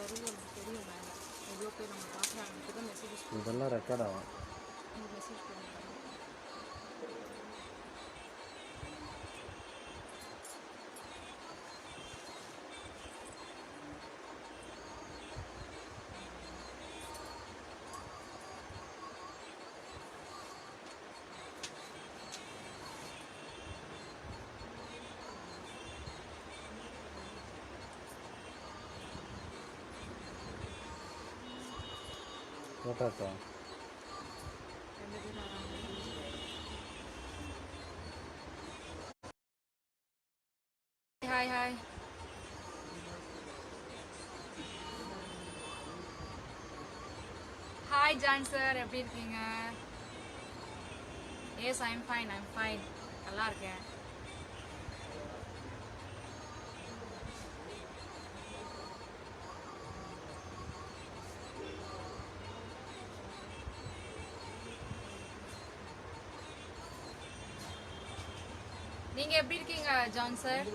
வருது எனக்கு தெரியும் மேலே எவ்வளோ பேர் நம்ம பார்க்குறாங்க இப்போ தான் மெசேஜஸ் இதெல்லாம் ரெக்கார்ட் ஆகும். எனக்கு மெசேஜ் பண்ணுறாங்க. போட்டாச்சா? ரெண்டு பேர் வராங்க. Hi hi. Hi John sir, எப்படி இருக்கீங்க? Yes I'm fine, I'm fine, நல்லா இருக்கேன். நீங்க எப்படி இருக்கீங்க ஜான் சார்?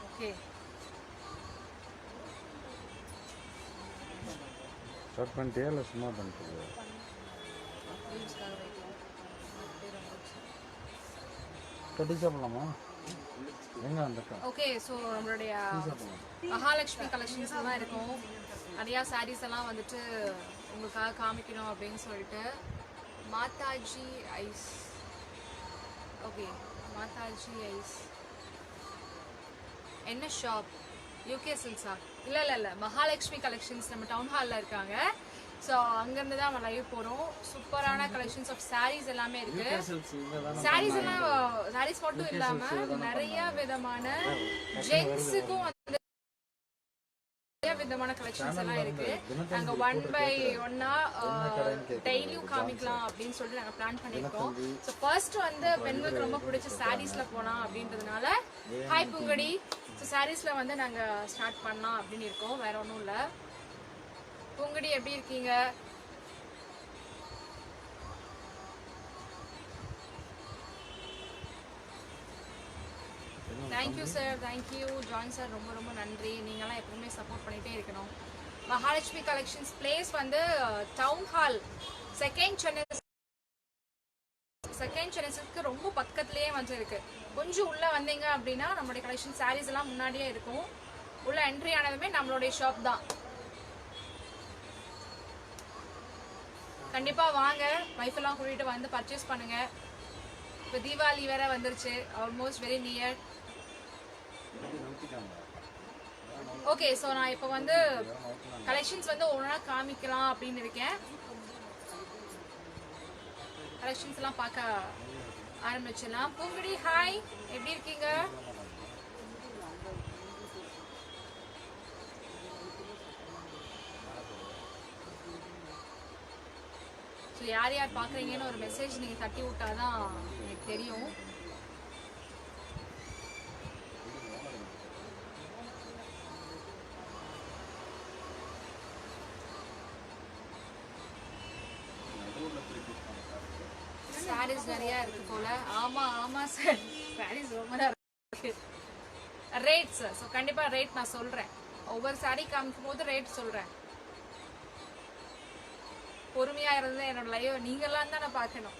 ஓகே, ஸ்டார்ட் பண்ணிட்டே இல்லை சும்மா பண்ணிட்டு? கட்டி சாப்பிடலாமா? எங்க வந்துட்டோம். ஓகே, ஸோ நம்மளுடைய மகாலட்சுமி கலெக்ஷன்ஸ் எல்லாம் இருக்கும். நிறையா சாரீஸ் எல்லாம் வந்துட்டு உங்களுக்காக காமிக்கணும் அப்படின்னு சொல்லிட்டு மாதாஜி ஐஸ். ஓகே, மாதாஜி ஐஸ் என்ன ஷாப்? யூகே சில்க்ஸா? இல்லை மகாலட்சுமி கலெக்ஷன்ஸ் நம்ம டவுன் ஹாலில் இருக்காங்க. ஸோ அங்கேருந்து தான் நம்ம லைவ் போகிறோம். சூப்பரான கலெக்ஷன்ஸ் ஆஃப் சாரீஸ் எல்லாமே இருக்கு. சாரீஸ் எல்லாம் சாரீஸ் மட்டும் இல்லாமல் நிறைய விதமான ஜென்ஸுக்கும் வந்து நிறைய விதமான கலெக்ஷன்ஸ் எல்லாம் இருக்கு. நாங்கள் 1 by 1 டெய்லியும் காமிக்கலாம் அப்படின்னு சொல்லிட்டு நாங்கள் பிளான் பண்ணியிருக்கோம். ஸோ ஃபர்ஸ்ட் வந்து பெண்களுக்கு ரொம்ப பிடிச்ச சாரீஸ்ல போகலாம் அப்படின்றதுனால ஹாய் புங்கடி. ஸோ சாரீஸ்ல வந்து நாங்கள் ஸ்டார்ட் பண்ணலாம் அப்படின்னு இருக்கோம், வேற ஒன்றும் இல்லை. பூங்கடி எப்படி இருக்கீங்க? Thank you sir, thank you John sir, ரொம்ப ரொம்ப நன்றி. நீங்களாம் எப்பவுமே சப்போர்ட் பண்ணிகிட்டே இருக்கணும். மகாலட்சுமி கலெக்ஷன்ஸ் பிளேஸ் வந்து டவுன் ஹால் செகண்ட் சென்னைக்கு ரொம்ப பக்கத்துலேயே வந்து இருக்கு. கொஞ்சம் உள்ளே வந்தீங்க அப்படின்னா நம்மளுடைய கலெக்ஷன் சாரீஸ் எல்லாம் முன்னாடியே இருக்கும். உள்ள என்ட்ரி ஆனதுமே நம்மளுடைய ஷாப் தான். கண்டிப்பாக வாங்க, வைஃப் எல்லாம் கூட்டிகிட்டு வந்து பர்ச்சேஸ் பண்ணுங்க. இப்போ தீபாவளி வேற வந்துருச்சு, almost very near. Okay, so நான் இப்போ வந்து கலெக்ஷன்ஸ் வந்து ஒன்றா காமிக்கலாம் அப்படின்னு இருக்கேன். கலெக்ஷன்ஸ் எல்லாம் பார்க்க ஆரம்பிச்சிடலாம். பூங்குடி ஹாய், எப்படி இருக்கீங்க? ஸோ யார் யார் பார்க்குறீங்கன்னு ஒரு மெசேஜ் நீங்கள் தட்டி விட்டாதான் எனக்கு தெரியும். சாரீஸ் நிறையா இருக்கு போல. ஆமாம் சார், சாரீஸ் ரொம்ப தான் இருக்கு. ரேட்ஸ், ஸோ கண்டிப்பாக ரேட் நான் சொல்கிறேன். ஒவ்வொரு சாரீ காமிக்கும் போது ரேட் சொல்கிறேன். பொறுமையா இருந்து என்னோட லைவ் நீங்கெல்லாம் தான் நான் பார்க்கணும்.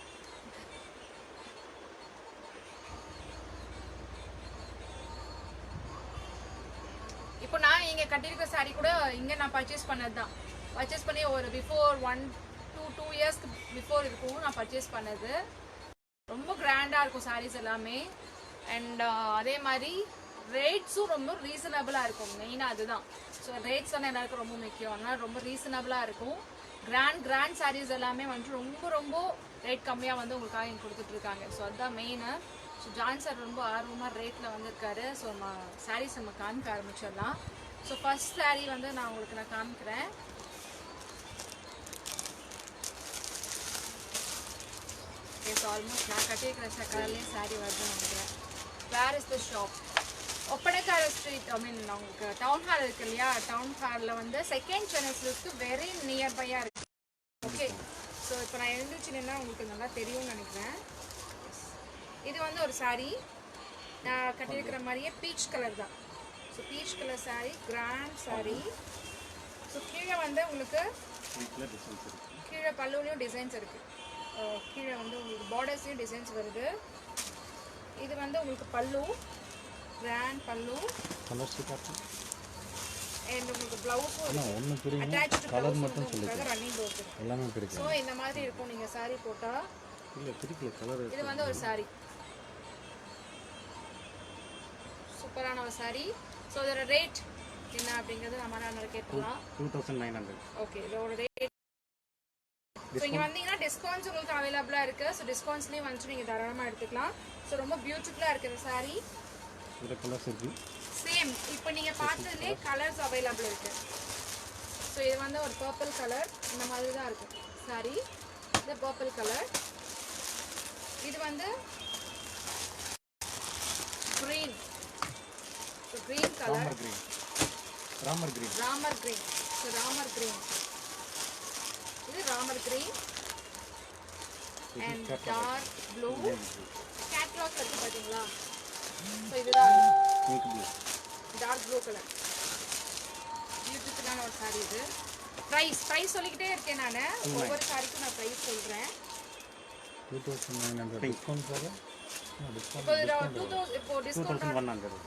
இப்போ நான் இங்க கட்டியிருக்க சாரி கூட இங்க நான் பர்ச்சேஸ் பண்ணதுதான். பர்ச்சேஸ் பண்ணி ஒரு பிஃபோர் 1-2 இயர்ஸ்க்கு பிஃபோர் இருக்கும் நான் பர்ச்சேஸ் பண்ணது. ரொம்ப கிராண்டா இருக்கும் சாரீஸ் எல்லாமே. அண்ட் அதே மாதிரி ரேட்ஸும் ரொம்ப ரீசனபிளா இருக்கும். மெயினாக அதுதான். ஸோ ரேட்ஸ் தான் எல்லாருக்கும் ரொம்ப முக்கியம். அதனால ரொம்ப ரீசனபிளா இருக்கும். கிராண்ட் சாரீஸ் எல்லாமே வந்துட்டு ரொம்ப ரொம்ப ரேட் கம்மியாக வந்து உங்களுக்காக இங்கே கொடுத்துட்ருக்காங்க. ஸோ அதுதான் மெயினு. ஸோ ஜான் சார் ரொம்ப ஆர்வமாக ரேட்டில் வந்திருக்காரு. ஸோ சாரீஸ் நம்ம காமிக்க ஆரம்பிச்சிடலாம். ஸோ ஃபர்ஸ்ட் சாரீ வந்து நான் உங்களுக்கு நான் காமிக்கிறேன். ஓகே, ஸோ ஆல்மோஸ்ட் நான் கட்டியிருக்கிற கலர்லேயே சாரீ வருதுன்னு நினைக்கிறேன். Where is the shop? Oppanakara street I mean உங்களுக்கு டவுன் ஹால் இருக்கு இல்லையா, டவுன் ஹாலில் வந்து செகண்ட் சென்னை சில்க்ஸ்க்கு வெரி நியர்பையாக இருக்கு. ஓகே, ஸோ இப்போ நான் எழுந்துச்சுன்னா உங்களுக்கு நல்லா தெரியும்னு நினைக்கிறேன். இது வந்து ஒரு saree, நான் கட்டியிருக்கிற மாதிரியே பீச் கலர் தான். So peach colour saree, grand saree. So கீழே வந்து உங்களுக்கு கீழே பல்லுலையும் டிசைன்ஸ் இருக்குது. கீழே வந்து உங்களுக்கு பார்டர்ஸ்லையும் டிசைன்ஸ் வருது. இது வந்து உங்களுக்கு பல்லு, கிராண்ட் பல்லு. அண்ட் உங்களுக்கு ப்ளவுஸும் அட்டாச்டு கலர் மட்டும் சொல்லுங்க, ரன்னிங் ப்ளவுஸ் எல்லாமே பிடிக்கும். ஸோ இந்த மாதிரி இருக்கும் நீங்கள் saree போட்டால். இல்லை பிடிக்கல கலர். இது வந்து ஒரு saree, சூப்பரான ஒரு saree. ஸோ இதோட ரேட் என்ன அப்படிங்கிறது நம்ம நான் கேட்கலாம். 2900. ஓகே, இதோட ரேட். ஸோ இங்கே வந்தீங்கன்னா டிஸ்கவுண்ட்ஸ் உங்களுக்கு அவைலபிளாக இருக்குது. ஸோ டிஸ்கவுண்ட்ஸ்லேயும் வந்துட்டு நீங்கள் தாராளமாக எடுத்துக்கலாம். ஸோ ரொம்ப பியூட்டிஃபுல்லாக இருக்குது இந்த saree. இதில் கலர்ஸ் இருக்குது. சேம் இப்போ நீங்கள் பார்த்ததுலேயே கலர்ஸ் அவைலபிள் இருக்குது. ஸோ இது வந்து ஒரு பர்பிள் கலர், இந்த மாதிரி தான் இருக்கும் saree. இது பர்பிள் கலர். இது வந்து green, so green colour. Ramar green. So Ramar green. இது Ramar green and dark blue. Catalogue இருக்கு பார்த்தீங்களா? ஸோ இதுதான் டார்க் ப்ளூ கலர். பியூட்டிஃபுல்லான ஒரு saree இது. ப்ரைஸ் சொல்லிக்கிட்டே இருக்கேன் நான், ஒவ்வொரு சாரிக்கும் நான் ப்ரைஸ் சொல்கிறேன். 2900 டிஸ்கவுண்ட் போக இப்போ 2000 இப்போ டிஸ்கவுண்ட் 2100.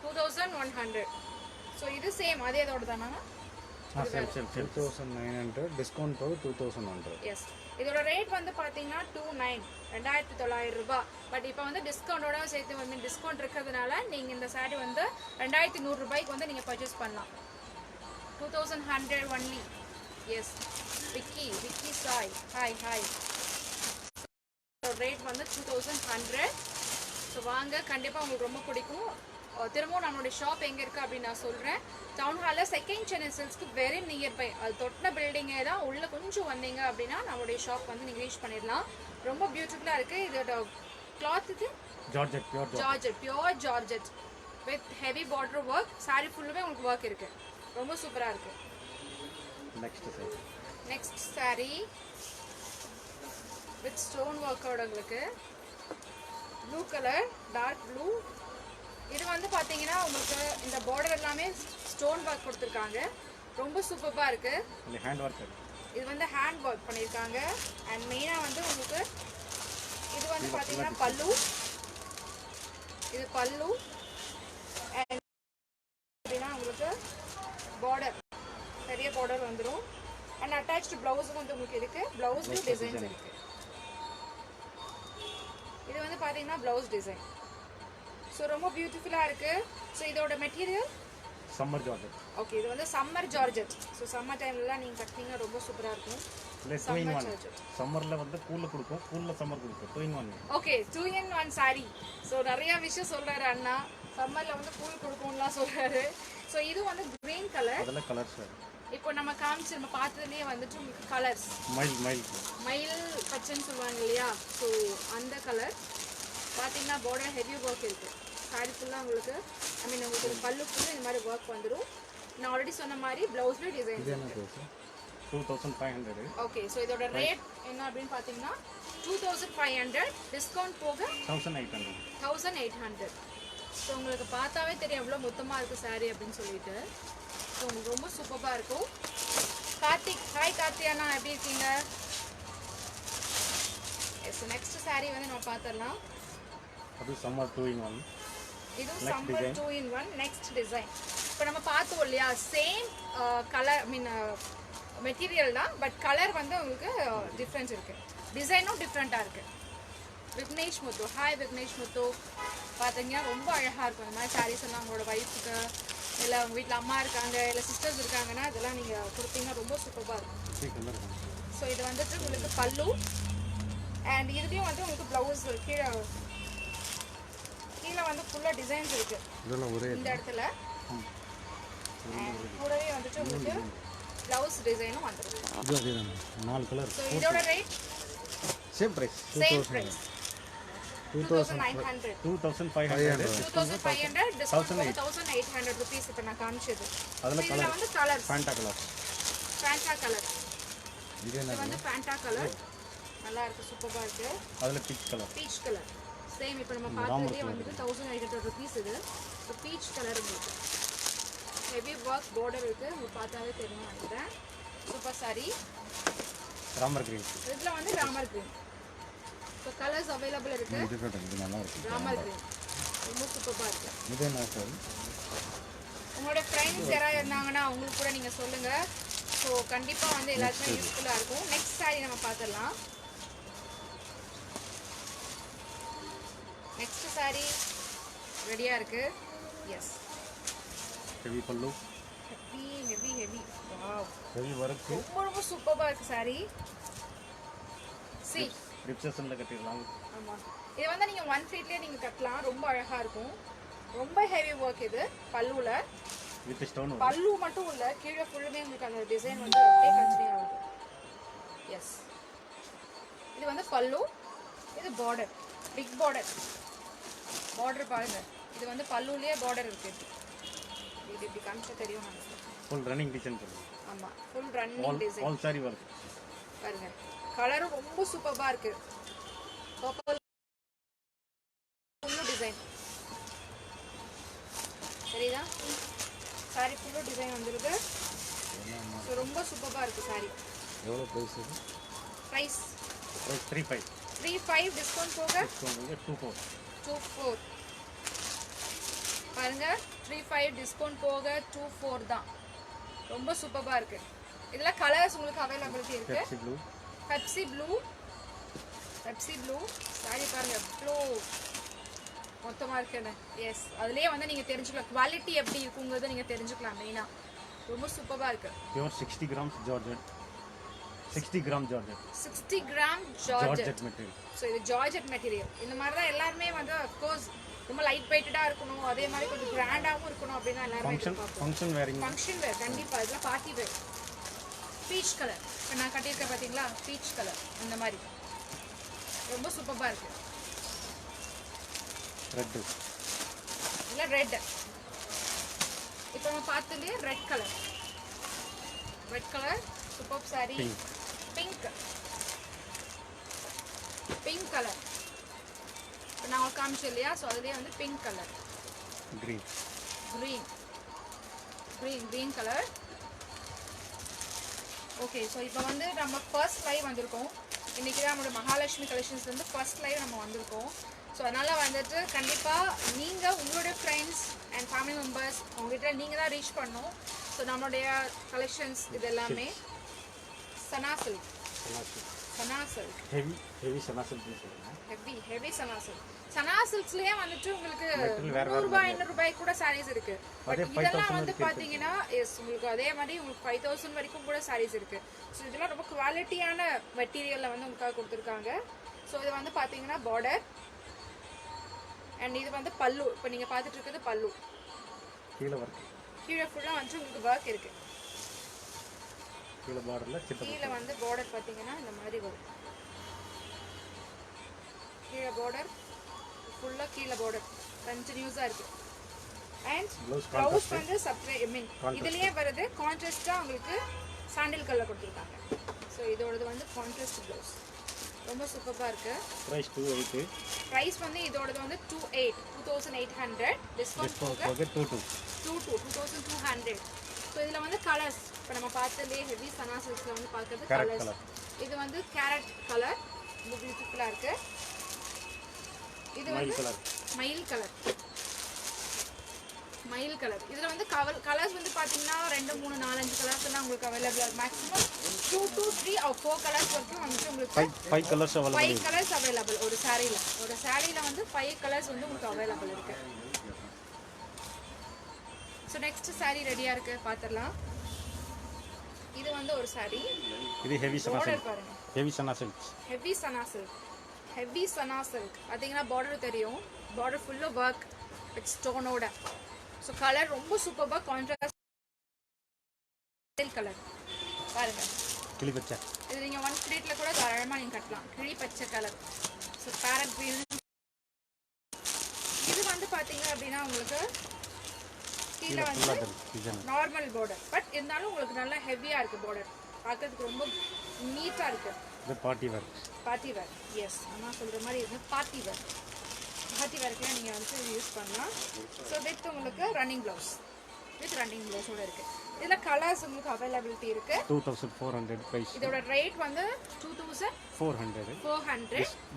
2100. ஸோ இது சேம் அதே அதோட தானா? 2900 டிஸ்கவுண்ட் போக 2100. எஸ், இதோட ரேட் வந்து பார்த்தீங்கன்னா 2900 ரூபாய். பட் இப்போ வந்து டிஸ்கவுண்டோட சேர்த்து வந்து டிஸ்கவுண்ட் இருக்கிறதுனால நீங்கள் இந்த saree வந்து 2100 ரூபாய்க்கு வந்து நீங்கள் பர்ச்சேஸ் பண்ணலாம். 2100 only. Yes, Vicky Sai hi. Rate வந்து 2100. ஸோ வாங்க, கண்டிப்பாக உங்களுக்கு ரொம்ப பிடிக்கும். திரும்பவும் நம்மளுடைய ஷாப் எங்கே இருக்குது அப்படின்னு நான் சொல்கிறேன். டவுன் ஹாலில் செகண்ட் சென்னை சில்க்ஸ்க்கு வெரி நியர்பை, அது தொட்டின பில்டிங்கே தான். உள்ளே கொஞ்சம் வந்தீங்க அப்படின்னா நம்மளுடைய ஷாப் வந்து நீங்கள் ரீச் பண்ணிடலாம். ரொம்ப பியூட்டிஃபுல்லாக இருக்குது. இதோட கிளாத் இது pure georgette with heavy border work. saree ஃபுல்லுமே உங்களுக்கு ஒர்க் இருக்குது, ரொம்ப சூப்பராக இருக்குது. நெக்ஸ்ட் saree வித் ஸ்டோன் ஒர்க்கோட உங்களுக்கு ப்ளூ கலர், டார்க் ப்ளூ. இது வந்து பார்த்தீங்கன்னா உங்களுக்கு இந்த பார்டர் எல்லாமே ஸ்டோன் ஒர்க் கொடுத்துருக்காங்க, ரொம்ப சூப்பராக இருக்குது. இது வந்து ஹேண்ட் ஒர்க் பண்ணியிருக்காங்க. அண்ட் மெயினாக வந்து உங்களுக்கு இது வந்து பார்த்தீங்கன்னா பல்லு, இது பல்லு. அண்ட் அப்படின்னா உங்களுக்கு பார்டர் பெரிய பார்டர் வந்துடும். அண்ட் அட்டாச்டு ப்ளவுஸும் வந்து உங்களுக்கு இருக்குது, ப்ளவுஸ்லையும் டிசைன்ஸ் இருக்குது. இது வந்து பார்த்தீங்கன்னா ப்ளவுஸ் டிசைன். ஸோ ரொம்ப பியூட்டிஃபுல்லாக இருக்குது. ஸோ இதோட மெட்டீரியல் சம்மர் ஜார்ஜெட். ஓகே, இது வந்து சம்மர் ஜார்ஜெட். ஸோ சம்மர் டைம்லலாம் நீங்கள் கட்டினீங்கன்னா ரொம்ப சூப்பராக இருக்கும். சம்மரில் வந்து கூலில் கொடுக்கும், கூலில் சம்மர் கொடுக்கும். 2 in 1. Okay, 2 in 1 saree. So நிறையா விஷயம் சொல்கிறாரு அண்ணா. சம்மரில் வந்து கூல் கொடுக்கும்லாம் சொல்கிறாரு. ஸோ இது வந்து க்ரீன் கலர். அதில் கலர்ஸ் இப்போ நம்ம நம்ம பார்த்ததுலேயே வந்துட்டு உங்களுக்கு கலர்ஸ் மயில் பச்சைன்னு சொல்லுவாங்க இல்லையா? ஸோ அந்த கலர் பார்த்தீங்கன்னா பார்டர் ஹெவி ஒர்க் இருக்குது. saree ஃபுல்லாக உங்களுக்கு ஐ மீன் உங்களுக்கு பல்லு ஃபுல்லாக இந்த மாதிரி ஒர்க் வந்துடும். நான் ஆல்ரெடி சொன்ன மாதிரி ப்ளவுஸ்லேயும் டிசைன் 2500. ஓகே, ஸோ இதோட ரேட் என்ன அப்படின்னு பார்த்தீங்கன்னா 2500, டிஸ்கவுண்ட் போக 1800. ஸோ உங்களுக்கு பார்த்தாவே தெரியும் எவ்வளோ மொத்தமாக இருக்குது saree அப்படின்னு சொல்லிட்டு. ஸோ உங்களுக்கு ரொம்ப சூப்பராக இருக்கும். கார்த்திக், ஹாய் கார்த்தியானா, எப்படி இருக்கீங்க? ஸோ நெக்ஸ்ட் saree வந்து நம்ம பார்த்துடலாம். அது சம்மர் 2 in 1. இதுவும் சம்மர் 2 in 1. நெக்ஸ்ட் டிசைன் இப்போ நம்ம பார்த்தோம் இல்லையா, சேம் கலர் ஐ மீன் மெட்டீரியல் தான், பட் கலர் வந்து உங்களுக்கு டிஃப்ரென்ஸ் இருக்குது, டிசைனும் டிஃப்ரெண்ட்டாக இருக்குது. விக்னேஷ் முத்து, ஹாய் விக்னேஷ் முத்து. பார்த்தீங்கன்னா ரொம்ப அழகாக இருக்கும் இந்த மாதிரி சாரீஸ் எல்லாம். உங்களோட ஒய்ஃபுக்கு இல்லை உங்கள் வீட்டில் அம்மா இருக்காங்க இல்லை சிஸ்டர்ஸ் இருக்காங்கன்னா இதெல்லாம் நீங்கள் கொடுத்தீங்கன்னா ரொம்ப சூப்பராக இருக்கும். ஸோ இது வந்துட்டு உங்களுக்கு பல்லு அண்ட் இதுலேயும் வந்து உங்களுக்கு ப்ளவுஸ் கீழே வந்து ஃபுல்லாக டிசைன்ஸ் இருக்குது இந்த இடத்துல. கூடவே வந்துட்டு உங்களுக்கு ப்ளவுஸ் டிசைனும் வந்துடும். 4 கலர். ஸோ இதோட ரேட் சேம் பிரைஸ். 2900 2500 2500 டிஸ்கவுண்ட் போக 1800 rupees இப்போ நான் காமிச்சது அதுல இதுல வந்து colours Fanta colour Fanta colour இது இது வந்து ஃபேண்டா கலர் நல்லா இருக்கு சூப்பரா இருக்கு அதுல peach colour peach colour same இப்போ நம்ம பார்த்ததே வந்து 1800 rupees இது ஸோ பீச் கலர் உங்களுக்கு ஹெவி ஒர்க் border இருக்கு உங்களுக்கு பார்த்தாலே தெரியும் நினைக்கிறேன் சூப்பர் சாரி ராமர் கிரீன் இதுல வந்து Ramar green so colours available இருக்கு இது கட்டும் இது நல்லா இருக்கு ராமர் கிரீன் ரொம்ப சூப்பரா இருக்கு இது என்ன சார் உங்களோட ஃப்ரெண்ட்ஸ் யாராவது இருந்தாங்கன்னா அவங்களுக்கு கூட நீங்க சொல்லுங்க ஸோ கண்டிப்பா வந்து எல்லாருக்குமே யூஸ்ஃபுல்லா இருக்கும் நெக்ஸ்ட் சாரி நம்ம பார்த்துடலாம் நெக்ஸ்ட் சாரி ரெடியா இருக்கு எஸ் ஹெவி பல்லு heavy heavy heavy wow heavy work ரொம்ப ரொம்ப சூப்பரா இருக்கு சாரி சி ரிப்செஷன்ல கட்டிடலாம் ஆமா இது வந்து நீங்க ஒன் ஃபீட்லயே நீங்க கட்டலாம் ரொம்ப அழகா இருக்கும் ரொம்ப ஹெவி ஒர்க் இது பல்லுல வித் ஸ்டோன் பல்லு மட்டும் இல்ல கீழே ஃபுல்லுமே உங்களுக்கு அந்த டிசைன் வந்து அப்படியே கண்டினியூ ஆகுது எஸ் இது வந்து பல்லு இது பார்டர் பிக் பார்டர் பார்டர் பாருங்க இது வந்து பல்லுலயே பார்டர் இருக்கு இது இப்படி காமிச்சா தெரியும் நினைக்கிறேன் ஃபுல் ரன்னிங் டிசைன் பண்ணுங்க ஆமா full running design all sorry work பாருங்க கலரும் ரொம்ப சூப்பரா இருக்கு பர்பிள் ஃபுல் டிசைன் சரிதா சாரி ஃபுல் டிசைன் வந்திருக்கு ஸோ ரொம்ப சூப்பரா இருக்கு சாரி எவ்வளோ ப்ரைஸ் இது பிரைஸ் பிரைஸ் 35 35 டிஸ்கவுண்ட் போக டிஸ்கவுண்ட் 24 24 பாருங்க 35 டிஸ்கவுண்ட் போக 24 தான் ரொம்ப சூப்பரா இருக்கு இதுல கலர்ஸ் உங்களுக்கு அவைலபிலிட்டி இருக்கு Pepsi blue Pepsi blue sorry பாருங்க ப்ளூ மொத்தமா இருக்குன்னு எஸ் அதுலயே வந்து நீங்க தெரிஞ்சுக்கலாம் குவாலிட்டி எப்படி இருக்குங்கிறத நீங்க தெரிஞ்சுக்கலாம் மெயினா ரொம்ப சூப்பரா இருக்கு pure 60 grams georgette 60 gram georgette 60 gram georgette material so இது ஜார்ஜெட் மெட்டீரியல் இந்த மாதிரி தான் எல்லாருமே வந்து அஃப்கோர்ஸ் ரொம்ப லைட் வெயிட்டடாக இருக்கணும் அதே மாதிரி கொஞ்சம் கிராண்டாகவும் இருக்கணும் அப்படின்னு தான் எல்லாருமே எதிர்பார்ப்போம் ஃபங்க்ஷன் வேரிங் ஃபங்க்ஷன் வேர் கண்டிப்பாக இதெல்லாம் பார்ட்டி வேர் பீச் கலர் இப்போ நான் கட்டியிருக்கேன் பார்த்தீங்களா பீச் கலர் அந்த மாதிரி ரொம்ப சூப்பராக இருக்கு ரெட் இல்லை ரெட் இப்போ நம்ம பார்த்ததுலேயே red colour super saree pink colour இப்போ நான் காமிச்சேன் இல்லையா ஸோ அதுலேயே வந்து pink colour green colour okay so இப்போ வந்து நம்ம ஃபர்ஸ்ட் லைவ் வந்திருக்கோம் இன்றைக்கி தான் நம்மளோட மகாலட்சுமி கலெக்ஷன்ஸ்லேருந்து ஃபர்ஸ்ட் லைவ் நம்ம வந்திருக்கோம் ஸோ அதனால் வந்துட்டு கண்டிப்பாக நீங்கள் உங்களோட ஃப்ரெண்ட்ஸ் அண்ட் ஃபேமிலி மெம்பர்ஸ் உங்கள்கிட்ட நீங்கள் தான் ரீச் பண்ணணும் ஸோ நம்மளுடைய கலெக்ஷன்ஸ் இது எல்லாமே சனா silk heavy Sana silk heavy சனா சில்க்ஸ்லயே வந்துட்டு உங்களுக்கு 100 ரூபாய் 200 ரூபாய் கூட சாரீஸ் இருக்கு பட் இதெல்லாம் வந்து பாத்தீங்கன்னா எஸ் உங்களுக்கு அதே மாதிரி உங்களுக்கு 5000 வரைக்கும் கூட சாரீஸ் இருக்கு ஸோ இதெல்லாம் ரொம்ப குவாலிட்டியான மெட்டீரியல்ல வந்து உங்களுக்காக கொடுத்துருக்காங்க ஸோ இது வந்து பாத்தீங்கன்னா பார்டர் அண்ட் இது வந்து பல்லு இப்போ நீங்க பார்த்துட்டு இருக்கிறது பல்லு கீழே ஃபுல்லாக வந்து உங்களுக்கு ஒர்க் இருக்கு கீழே வந்து பார்டர் பார்த்தீங்கன்னா இந்த மாதிரி வரும் கீழே பார்டர் ஃபுல்லாக கீழே பார்டர் கண்டினியூஸாக இருக்கு அண்ட் ப்ளவுஸ் வந்து இதுலேயே வருது கான்ட்ராஸ்டாக உங்களுக்கு சாண்டில் கலர் கொடுத்துருக்காங்க ஸோ இதோடது வந்து கான்ட்ராஸ்ட் ப்ளவுஸ் ரொம்ப சூப்பராக இருக்கு ப்ரைஸ் வந்து இதோடது வந்து 2800 டிஸ்கவுண்ட் போக 2200 ஸோ இதில் வந்து கலர்ஸ் இப்போ நம்ம பார்த்ததுலேயே ஹெவி சனா சில்க்ஸில் வந்து பார்க்கறது கலர்ஸ் இது வந்து கேரட் கலர் ரொம்ப பியூட்டிஃபுல்லாக இருக்கு இது வந்து மயில் கலர் இதில் வந்து கலர்ஸ் வந்து பார்த்தீங்கன்னா 2 3 4 5 கலர்ஸ் எல்லாம் உங்களுக்கு அவைலபிளாக மேக்ஸிமம் 2 to 3 or 4 கலர்ஸ் வரைக்கும் வந்துட்டு உங்களுக்கு 5 கலர்ஸ் அவைலபிள் ஒரு சாரியில் வந்து 5 கலர்ஸ் வந்து உங்களுக்கு அவைலபிள் இருக்கு ஸோ நெக்ஸ்ட் சாரி ரெடியாக இருக்கு பார்த்துடலாம் இது வந்து ஒரு சாரி இது ஹெவி சனா சில்க் பார்த்தீங்கன்னா பார்டர் தெரியும் பார்டர் ஃபுல்லாக ஒர்க் வித் ஸ்டோனோட ஸோ கலர் ரொம்ப சூப்பராக கான்ட்ராஸ்ட் கலர் பாருங்க கிளி பச்சை இது நீங்கள் 1 பிளேட்டில் கூட தாராளமாக நீங்கள் கட்டலாம் கிளி பச்சை கலர் ஸோ பேரட் க்ரீன் பார்த்தீங்க அப்படின்னா உங்களுக்கு கீழே வந்து நார்மல் பார்டர், பட் இருந்தாலும் உங்களுக்கு நல்லா ஹெவியாக இருக்குது பார்டர், பார்க்கறதுக்கு ரொம்ப நீட்டாக இருக்குது. இது party wear. Party wear, yes அம்மா சொல்கிற மாதிரி இது பார்ட்டி வேர். பார்ட்டி வேர்க்கெலாம் நீங்கள் வந்து யூஸ் பண்ணலாம். ஸோ வித் உங்களுக்கு ரன்னிங் ப்ளவுஸ், வித் ரன்னிங் ப்ளவுஸோடு இருக்குது. இதில் கலர்ஸ் உங்களுக்கு அவைலபிலிட்டி இருக்குது. 2400 ப்ரைஸ். இதோட ரேட் வந்து 2400.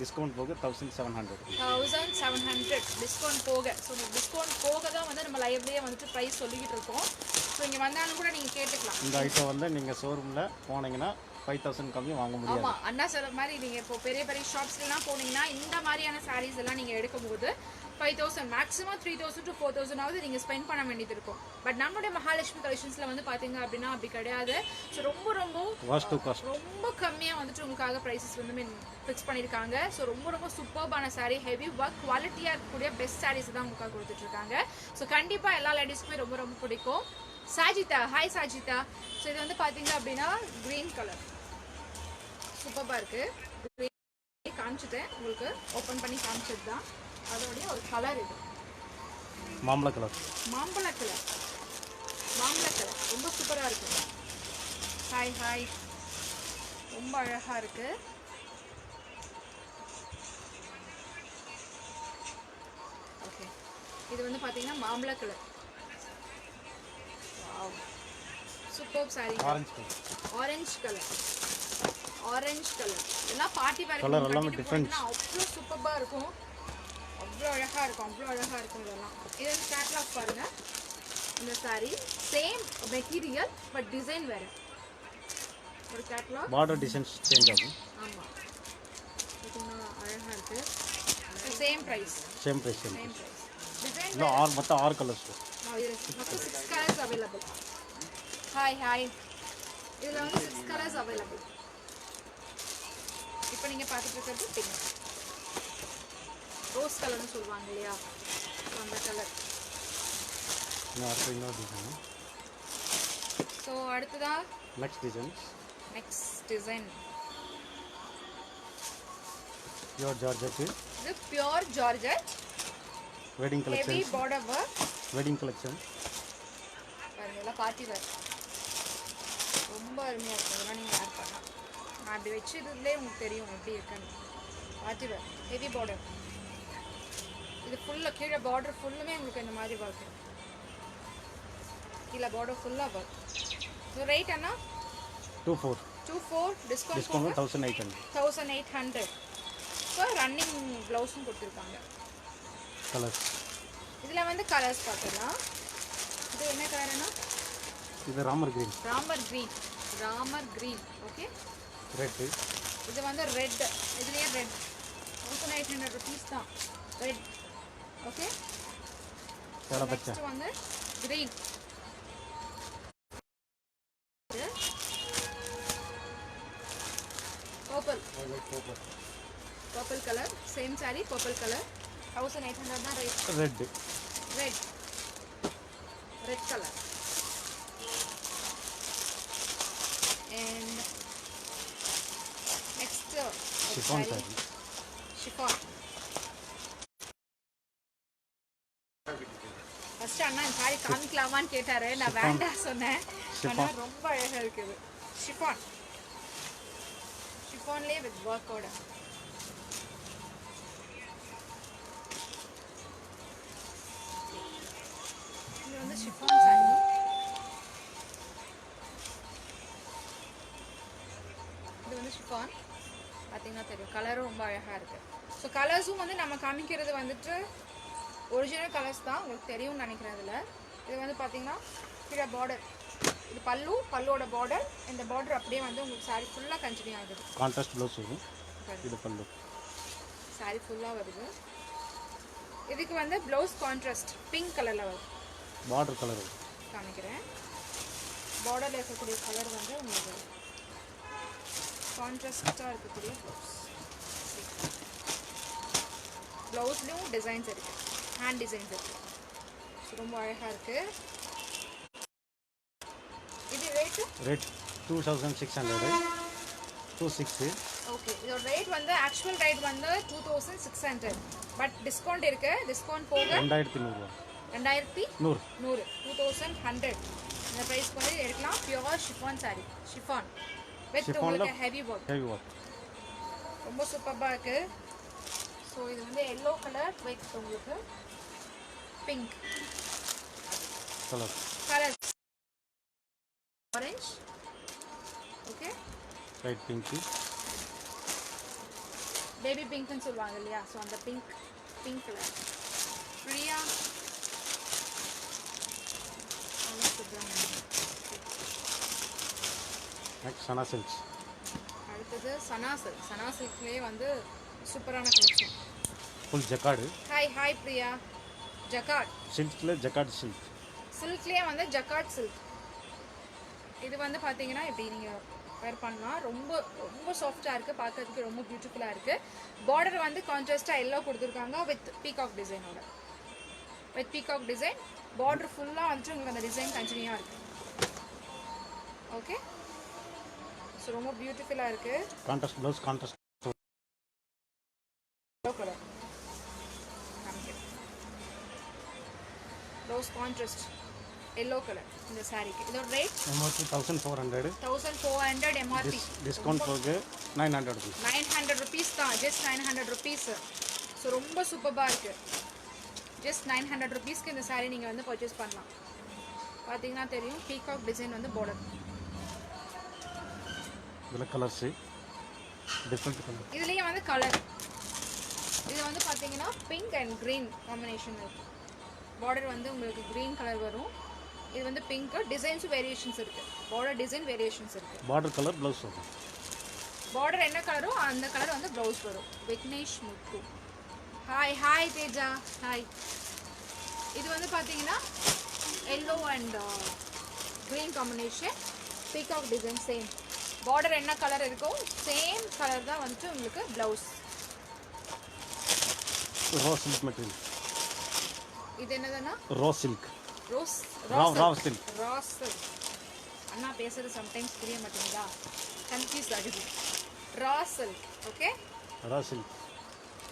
டிஸ்கவுண்ட் போக 1700. 1700 டிஸ்கவுண்ட் போக. ஸோ டிஸ்கவுண்ட் போக தான் வந்து நம்ம லைவ்லேயே வந்துட்டு ப்ரைஸ் சொல்லிக்கிட்டு இருக்கோம். ஸோ இங்கே வந்தாலும் கூட நீங்கள் கேட்டுக்கலாம். இந்த ஐட்டம் வந்து நீங்கள் ஷோரூமில் போனீங்கன்னா 5000 கம்மி வாங்க முடியாது. ஆமாம், அண்ணா சொல்கிற மாதிரி நீங்கள் இப்போ பெரிய பெரிய ஷாப்ஸ்லாம் போனீங்கன்னா இந்த மாதிரியான சாரீஸ் எல்லாம் நீங்கள் எடுக்கும்போது 5000 மேக்ஸிமம் 3000 to 4000 நீங்கள் ஸ்பெண்ட் பண்ண வேண்டியது இருக்கும். பட் நம்மளுடைய மகாலட்சுமி கலெக்ஷன்ஸில் வந்து பார்த்தீங்க அப்படின்னா அப்படி கிடையாது. ஸோ ரொம்ப ரொம்ப கம்மியாக வந்துட்டு உங்களுக்காக ப்ரைஸஸ் வந்து ஃபிக்ஸ் பண்ணியிருக்காங்க. ஸோ ரொம்ப சூப்பர்பான சாரீ, ஹெவி ஒர்க், குவாலிட்டியாக இருக்கக்கூடிய பெஸ்ட் சாரீஸ் தான் உங்களுக்காக கொடுத்துட்ருக்காங்க. ஸோ கண்டிப்பாக எல்லா லேடிஸ்க்குமே ரொம்ப பிடிக்கும். சாஜிதா, ஹாய் சாஜிதா. ஸோ இது வந்து பார்த்தீங்க அப்படின்னா க்ரீன் கலர் சூப்பராக இருக்குது. காமிச்சிட்டேன் உங்களுக்கு, ஓப்பன் பண்ணி காமிச்சது தான். அதோடைய ஒரு கலர் இது மாம்பழ கலர் ரொம்ப சூப்பராக இருக்குது. ஹாய் ரொம்ப அழகாக இருக்குது. ஓகே, இது வந்து பார்த்தீங்கன்னா மாம்பழ colour. Super sorry. Orange colour எல்லாம் பார்ட்டி வேர் கலர் எல்லாமே டிஃபரண்ட். அவ்வளோ சூப்பராக இருக்கும், அவ்வளோ அழகாக இருக்கும் இதெல்லாம். இது வந்து கேட்லாக் பாருங்க. இந்த sorry same material but design வேறு. ஒரு கேட்லாக், பார்டர் டிசைன்ஸ் சேஞ்ச் ஆகும். ஆமாம், பார்த்தீங்கன்னா அழகாக இருக்குது. Same price. டிசைன் இல்லை மொத்தம் 6 கலர்ஸ். மொத்தம் 6 கலர்ஸ் அவைலபிள். ஹாய் இதில் வந்து 6 கலர்ஸ் அவைலபிள். இப்போ நீங்கள் பார்த்துட்டு இருக்கிறது பிங்க், ரோஸ் கலர்னு சொல்லுவாங்க இல்லையா, அந்த கலர். ஸோ அடுத்ததா நெக்ஸ்ட் டிசைன் பியூர் ஜார்ஜெட். இது pure georgette wedding collection, heavy border work. Wedding collection பாருங்க, எல்லாம் பார்ட்டி வேர் ரொம்ப அருமையாக இருக்கும். இதெல்லாம் நீங்கள் வேர் பண்ணலாம். நான் அப்படி வச்சதுலேயே உங்களுக்கு தெரியும் எப்படி இருக்குன்னு. Party wear heavy border. இது ஃபுல்லாக கீழே பார்டர் ஃபுல்லுமே உங்களுக்கு இந்த மாதிரி ஒர்க். கீழே பார்டர் ஃபுல்லாக ஒர்க். ஸோ ரேட் அண்ணா 24 டிஸ்கவுண்ட் 1800. ஸோ ரன்னிங் ப்ளவுஸும் கொடுத்துருக்காங்க. கலர்ஸ் இதில் வந்து கலர்ஸ் பார்த்துக்கலாம். இது என்ன கலர்னா? இது ராமர் க்ரீன். Okay, red. இது வந்து ரெட். இதுலேயே ரெட் 1800 rupees தான். ரெட். ஓகே, நெக்ஸ்ட் வந்து green. Purple colour, same saree purple colour. 1800 தான் rate. Red colour. And next chiffon saree. First அண்ணா இந்த சாரி காமிக்கலாமான்னு கேட்டாரு, நான் வேண்டாம் சொன்னேன். ஆனால் ரொம்ப அழகாக இருக்குது. ஷிஃபான்லேயே வித் ஒர்க்கோட. இது வந்து ஷிஃபான் சாரி. இது வந்து ஷிஃபான் பார்த்தீங்கன்னா தெரியும். கலரும் ரொம்ப அழகாக இருக்குது. ஸோ கலர்ஸும் வந்து நம்ம காமிக்கிறது வந்துட்டு ஒரிஜினல் கலர்ஸ் தான், உங்களுக்கு தெரியும்னு நினைக்கிறேன். இதில் இது வந்து பார்த்தீங்கன்னா கீழே பார்டர், இது பல்லுவோட பார்டர். இந்த பார்டர் அப்படியே வந்து உங்களுக்கு சாரி ஃபுல்லாக கண்டினியூ ஆகுது. கான்ட்ராஸ்ட் ப்ளவுஸ் வரும். இது பல்லு சாரி ஃபுல்லாக வருது. இதுக்கு வந்து ப்ளவுஸ் கான்ட்ராஸ்ட் பிங்க் கலரில் வரும். பார்டர் கலர் காமிக்கிறேன். பார்டரில் இருக்கக்கூடிய கலர் வந்து உங்களுக்கு கான்ட்ராஸ்டாக இருக்கக்கூடிய ப்ளவுஸ். ப்ளவுஸ்லேயும் டிசைன்ஸ் இருக்குது, ஹேண்ட் டிசைன்ஸ் இருக்குது. ரொம்ப அழகாக இருக்குது. இது ரேட் 2600. 26. ஓகே, இதோட ரேட் வந்து ஆக்சுவல் ரேட் வந்து 2600. பட் டிஸ்கவுண்ட் இருக்கு. டிஸ்கவுண்ட் போக 2100 2100 2100 இந்த பிரைஸ்க்கு வந்து எடுக்கலாம். Pure chiffon saree, chiffon with உங்களுக்கு ஹெவி ஒர்க். ரொம்ப சூப்பராக இருக்கு. ஸோ இது வந்து எல்லோ கலர் வித் உங்களுக்கு pink colour, orange, okay, light pink, baby பிங்க்னு சொல்லுவாங்க இல்லையா, ஸோ அந்த pink colour. Priya next Sana silks. அடுத்தது சனா சில்க்லேயே வந்து சூப்பரான collection. Full jacquard. Hi Priya. Jacquard சில்க்ல ஜக்கார்டு சில்க்லேயே வந்து ஜக்கார்ட் சில்க். இது வந்து பார்த்தீங்கன்னா இப்படி நீங்கள் வேர் பண்ணலாம். ரொம்ப ரொம்ப சாஃப்டாக இருக்குது, பார்க்கறதுக்கு ரொம்ப பியூட்டிஃபுல்லாக இருக்குது. பார்டர் வந்து கான்ட்ராஸ்டாக எல்லோ கொடுத்துருக்காங்க வித் பீகாக் டிசைனோட. பார்டர் ஃபுல்லாக வந்துட்டு உங்களுக்கு அந்த டிசைன் கண்டினியூவாக இருக்குது. ஓகே, ஸோ ரொம்ப பியூட்டிஃபுல்லாக இருக்குது. Contrast blouse, contrast yellow colour rose, contrast yellow colour இந்த சாரீக்கு. இதோட ரேட் MRP 1400 MRP. டிஸ்கவுண்ட் போக 900 rupees. 900 rupees தான், ஜஸ்ட் 900 rupees. ஸோ ரொம்ப சூப்பராக இருக்குது. ஜஸ்ட் 900 rupeesக்கு இந்த சாரீ நீங்கள் வந்து பர்ச்சேஸ் பண்ணலாம். பார்த்தீங்கன்னா தெரியும், பீகாக் டிசைன் வந்து பார்டர். இதில் கலர்ஸ் டிஃப்ரெண்ட் கலர். இதுலேயே வந்து கலர், இது வந்து பார்த்தீங்கன்னா பிங்க் அண்ட் க்ரீன் காம்பினேஷன் இருக்குது. பார்டர் வந்து உங்களுக்கு க்ரீன் கலர் வரும். இது வந்து பிங்க். டிசைன்ஸும் வேரியேஷன்ஸ் இருக்குது. பார்டர் டிசைன் வேரியேஷன்ஸ் இருக்குது. பார்டர் கலர் ப்ளவுஸ் வரும். பார்டர் என்ன கலரோ அந்த கலர் வந்து ப்ளவுஸ் வரும். விக்னேஷ் முத்து. Hi Teja, hi. இது வந்து பார்த்தீங்கன்னா yellow and green combination, peacock design. Same border என்ன கலர் இருக்கோ சேம் கலர் தான் வந்துட்டு உங்களுக்கு ப்ளவுஸ். ரா சில்க் மெட்டீரியல். இது என்னதுன்னா ரா சில்க். ரா சில்க். அண்ணா பேசுறது சம்டைம்ஸ் புரிய மாட்டேங்குதா, கன்ஃபியூஸ் ஆகுது. Raw silk. Okay, raw silk.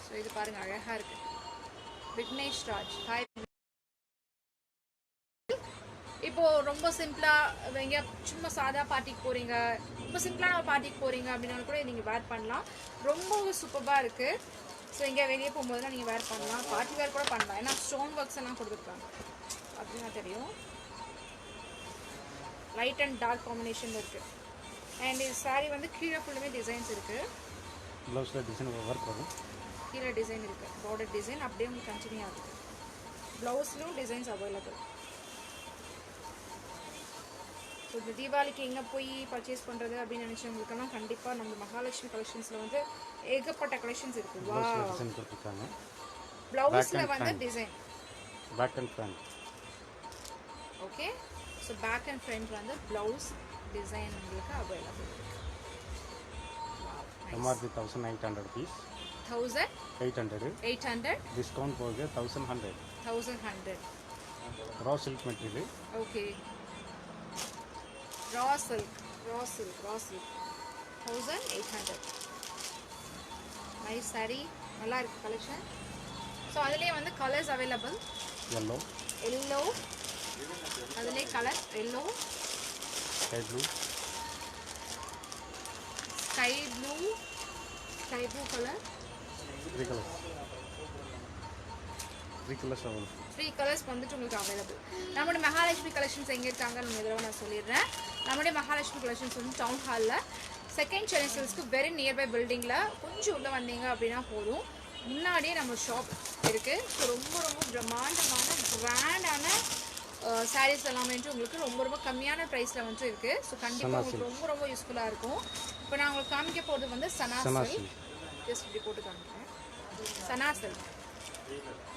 So இது பாருங்க அழகா இருக்கு. விக்னேஷ் ராஜ், ஹாய். இப்போ ரொம்ப சிம்பிளா எங்க சும்மா சாதா பார்ட்டிக்கு போறீங்க, ரொம்ப சிம்பிளான ஒரு பார்ட்டிக்கு போறீங்க அப்படின்னா கூட நீங்க வேர் பண்ணலாம். ரொம்ப சூப்பரா இருக்கு. ஸோ எங்கே வெளியே போகும்போதுலாம் நீங்கள் வேர் பண்ணலாம், பார்ட்டி வேர் கூட பண்ணலாம். ஏன்னா ஸ்டோன் ஒர்க்ஸ் எல்லாம் கொடுத்துருக்காங்க அப்படின்னா தெரியும். லைட் அண்ட் டார்க் காம்பினேஷன் இருக்குது. அண்ட் இது சாரீ வந்து கீழே ஃபுல்லுமே டிசைன்ஸ் இருக்குது. ப்ளவுஸில் டிசைன் ஒர்க் வரும். கீழே டிசைன் இருக்குது, பார்டர் டிசைன் அப்படியே உங்களுக்கு கண்டினியூ ஆகுது. ப்ளவுஸ்லையும் டிசைன்ஸ் அவைலபிள். ஸோ இந்த தீபாவளிக்கு எங்கே போய் பர்ச்சேஸ் பண்ணுறது அப்படின்னு நினச்சவங்களுக்கெல்லாம் கண்டிப்பாக நம்ம மகாலட்சுமி கலெக்ஷன்ஸில் வந்து ஏகப்பட்ட கலெக்ஷன்ஸ் இருக்குது. வா, டிசைன் கொடுத்துருக்காங்க. ப்ளவுஸில் வந்து design back and front. Okay, so back and front வந்து ப்ளவுஸ் டிசைன் உங்களுக்கு அவைலபிள். MRP 1800 rupees. 1800. டிஸ்கவுண்ட் போக 1100. 1100. Raw silk material. Okay, raw silk 1800. Nice sari, நல்லா இருக்கு கலெக்ஷன். ஸோ அதுலேயே வந்து கலர்ஸ் அவைலபிள். எல்லோ அதுலேயே colour yellow, sky blue colour, 3 colours வந்துட்டு உங்களுக்கு அவைலபிள். நம்மளுடைய மகாலட்சுமி கலெக்ஷன்ஸ் எங்கே இருக்காங்கன்னு ஒரு தடவை நான் சொல்லிடுறேன். நம்மளுடைய மகாலட்சுமி கலெக்ஷன்ஸ் வந்து டவுன் ஹாலில் செகண்ட் சென்னை சில்க்ஸ்க்கு வெரி நியர்பை பில்டிங்கில் கொஞ்சம் உள்ளே வந்தீங்க அப்படின்னா போதும், முன்னாடியே நம்ம ஷாப் இருக்குது. ஸோ ரொம்ப ரொம்ப பிரம்மாண்டமான கிராண்டான சாரீஸ் எல்லாமே உங்களுக்கு ரொம்ப ரொம்ப கம்மியான ப்ரைஸில் வந்துட்டு இருக்குது. ஸோ கண்டிப்பாக உங்களுக்கு ரொம்ப ரொம்ப யூஸ்ஃபுல்லாக இருக்கும். இப்போ நான் உங்களுக்கு காமிக்க போகிறது வந்து சனா சில்க். ஜஸ்ட் இப்படி போட்டு காமிக்கிறேன். சனா சில்க்.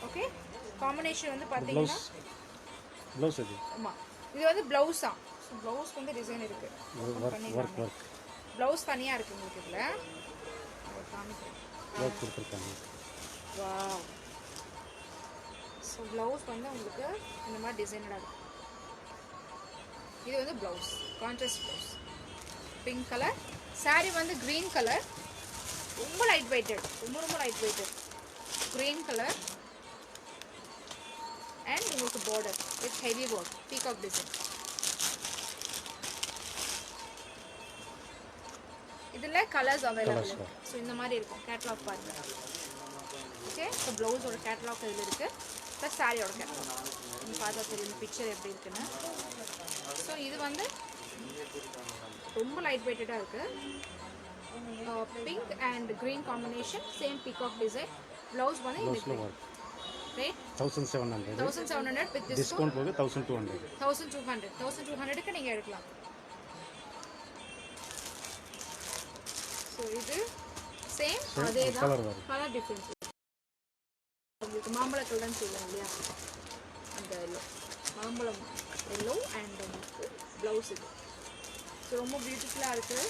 ஓகே, காம்பினேஷன் வந்து பார்த்தீங்கன்னா ப்ளவுஸ் இது. ஆமாம், இது வந்து ப்ளவுஸ் தான். ஸோ ப்ளவுஸ் வந்து டிசைன் இருக்குது. ப்ளவுஸ் தனியாக இருக்குது உங்களுக்கு. இதில் காமிக்கிறேன். வாவ், ஸோ ப்ளவுஸ் வந்து உங்களுக்கு இந்த மாதிரி டிசைனடாக இருக்கும். இது வந்து blouse, contrast blouse, pink colour. Sari வந்து க்ரீன் கலர், ரொம்ப லைட் வெயிட்டட், ரொம்ப light weighted. Green colour and உங்களுக்கு border with heavy work peacock design. இதில் கலர்ஸ் அவைலபிள் இருக்கு. ஸோ இந்த மாதிரி இருக்கும் கேட்லாக் பாருங்க. ஓகே, ஸோ ப்ளவுஸோட கேட்லாக் இதில் இருக்கு, ப்ளஸ் சாரியோட கேட்லாக். நீங்கள் பார்த்தா தெரியும் பிக்சர் எப்படி இருக்குன்னு. ஸோ இது வந்து ரொம்ப லைட் வெயிட்டடாக இருக்கு. Pink and green combination, same peacock design. Blouse வந்து இந்த ரேட் 1700. 1700 வித் டிஸ்கவுண்ட் போக 1200. 1200க்கு நீங்கள் எடுக்கலாம். ஸோ இது சேம் அதே தான், கலர் வரும். Colour difference. உங்களுக்கு மாம்பழ கலர்னு சொல்லுவாங்க இல்லையா, அந்த எல்லோ மாம்பழம் எல்லோ அண்ட் உங்களுக்கு ப்ளவுஸ் இது. ஸோ ரொம்ப பியூட்டிஃபுல்லாக இருக்குது.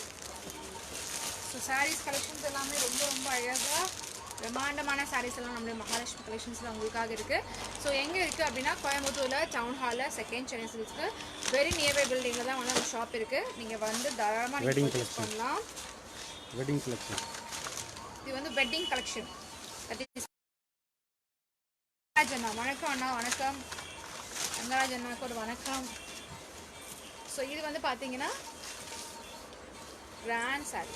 ஸோ சாரீஸ் கலெக்ஷன்ஸ் எல்லாமே ரொம்ப ரொம்ப அழகாக பிரம்மாண்டமான சாரீஸ் எல்லாம் நம்மளுடைய மகாலட்சுமி கலெக்ஷன்ஸில் உங்களுக்காக இருக்குது. ஸோ எங்கே இருக்குது அப்படின்னா கோயம்புத்தூரில் டவுன் ஹாலில் செகண்ட் சென்னை சில்க்ஸ்க்கு வெரி நியர்பை பில்டிங்கில் தான் வந்து அந்த ஷாப் இருக்குது. நீங்கள் வந்து தாராளமாக Wedding பர்ச்சேஸ் பண்ணலாம். Wedding collection. இது வந்து வெட்டிங் கலெக்ஷன். தட் இஸ் அண்ணா, வணக்கம் அண்ணா. வணக்கம் ரங்கராஜ் அண்ணாக்கு ஒரு வணக்கம். ஸோ இது வந்து பார்த்தீங்கன்னா கிராண்ட் சாரி.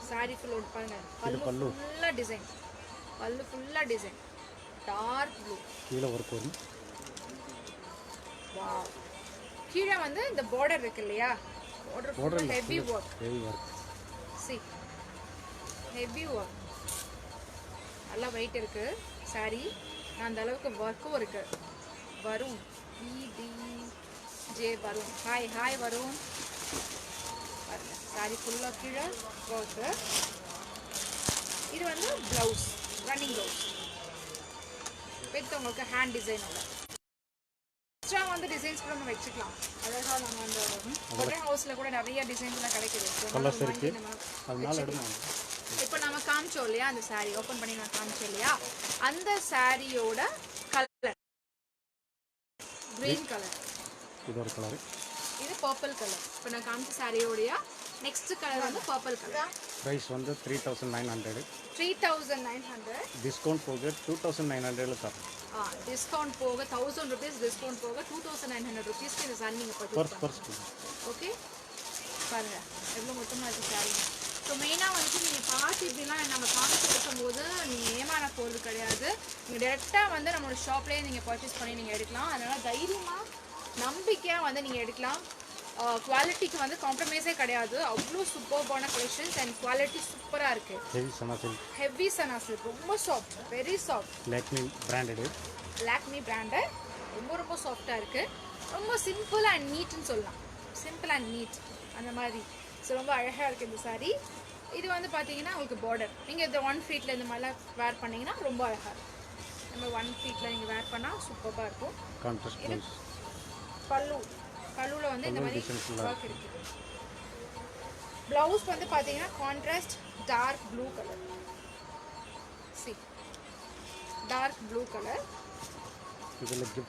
சாரி ஃபுல் பாருங்க, பல்லு ஃபுல்லாக டிசைன், பல்லு ஃபுல்லாக டிசைன், டார்க் ப்ளூ. கீழே ஒர்க் வரும். வாவ். கீழே வந்து இந்த பார்டர் இருக்கு இல்லையா, பார்டர் ஃபுல்லாக heavy work. Heavy work. C heavy work, நல்லா வெயிட் இருக்கு சாரி. அந்த அளவுக்கு ஒர்க்கும் இருக்கு. வரும் EDJ வரும். ஹாய் ஹாய் வரும். பாருங்க சாரி ஃபுல்லாக கீழே ஒர்க்கு. இது வந்து ப்ளவுஸ், ரன்னிங் ப்ளவுஸ் வித் உங்களுக்கு ஹேண்ட் டிசைனோட. எக்ஸ்ட்ரா வந்து டிசைன்ஸ் கூட நம்ம வச்சுக்கலாம். அழகாக நம்ம அந்த ஹோட்டல் ஹவுஸில் கூட நிறைய டிசைன்ஸ்லாம் கிடைக்குது. கலர்ஸ் இருக்கு, அதனால எடுக்கலாம். இப்போ நம்ம காமிச்சோம் இல்லையா அந்த சாரி, ஓப்பன் பண்ணி நான் காமிச்சோம் இல்லையா, அந்த சாரியோட கலர் கிரீன் கலர், இது ஒரு கலர், இது பர்பிள் கலர். இப்போ நான் காமிச்ச சாரியோடைய நெக்ஸ்ட் கலர் வந்து பர்பிள் கலர். ப்ரைஸ் வந்து 3900. 3900. டிஸ்கவுண்ட் போக 2900 தரோம். டிஸ்கவுண்ட் போக 1000 rupees டிஸ்கவுண்ட் போக 2900 rupeesக்கு இந்த சாரி நீங்கள் பர்ச்சேஸ் பண்ணலாம். ஓகே, பாருங்க எவ்வளோ மொத்தமாக இருக்குது சாரி. ஸோ மெயினாக வந்துட்டு நீங்கள் பார்த்து இப்படிலாம் நம்ம காமிச்சு கொடுக்கும்போது நீங்கள் ஏமான போகிறது கிடையாது. நீங்கள் டேரெக்டாக வந்து நம்மளோட ஷாப்லேயே நீங்கள் பர்ச்சேஸ் பண்ணி நீங்கள் எடுக்கலாம். அதனால் தைரியமாக நம்பிக்கையாக வந்து நீங்கள் எடுக்கலாம். குவாலிட்டிக்கு வந்து காம்ப்ரமைஸே கிடையாது. அவ்வளோ சூப்பர்பான கலெக்ஷன்ஸ் அண்ட் குவாலிட்டி சூப்பராக இருக்குது. Heavy Sana silk. Heavy Sana silk, ரொம்ப soft, very soft. Lakme branded. Lakme brand, ரொம்ப ரொம்ப சாஃப்டாக இருக்குது. ரொம்ப சிம்பிள் அண்ட் நீட்னு சொல்லலாம். சிம்பிள் அண்ட் நீட் அந்த மாதிரி. ஸோ ரொம்ப அழகாக இருக்குது இந்த சாரீ. இது வந்து பார்த்தீங்கன்னா உங்களுக்கு பார்டர், நீங்கள் இந்த 1 feetல இந்த மாதிரிலாம் வேர் பண்ணிங்கன்னா ரொம்ப அழகாக இருக்கும். நம்ம 1 feetல நீங்கள் வேர் பண்ணால் சூப்பராக இருக்கும். கான்ட்ராஸ்ட் இது ப்ளவுஸ். பல்லுவில் வந்து இந்த மாதிரி ஒர்க் இருக்குது. ப்ளவுஸ் வந்து பார்த்தீங்கன்னா contrast dark blue colour. See dark blue colour.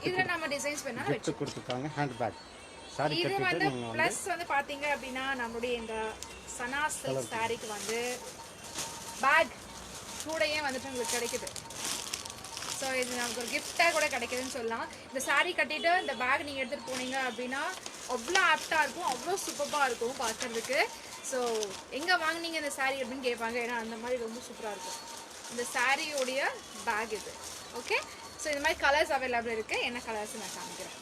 இதில் நம்ம டிசைன்ஸ் வேணாலும் கிஃப்ட் கொடுத்துருக்காங்க. ஹேண்ட் பேக் சாரி இது கட்டிட்டு வந்து நீங்கள் ப்ளஸ் வந்து பார்த்தீங்க அப்படின்னா நம்மளுடைய இந்த சனா சில்க் சாரிக்கு வந்து பேக் கூடையே வந்துட்டு உங்களுக்கு கிடைக்குது. ஸோ இது நமக்கு ஒரு கிஃப்டாக கூட கிடைக்குதுன்னு சொல்லலாம். இந்த சாரீ கட்டிட்டு இந்த பேக் நீங்கள் எடுத்துகிட்டு போனீங்க அப்படின்னா அவ்வளோ ஆப்டாக இருக்கும், அவ்வளோ சூப்பராக இருக்கும் பார்க்குறதுக்கு. ஸோ எங்கே வாங்கினீங்க இந்த சாரீ அப்படின்னு கேட்பாங்க, ஏன்னா அந்த மாதிரி ரொம்ப சூப்பராக இருக்கும். இந்த சாரியோடைய பேக் இது. ஓகே, ஸோ இந்த மாதிரி கலர்ஸ் அவைலபிள் இருக்குது. என்ன கலர்ஸ் நான் காமிக்கிறேன்.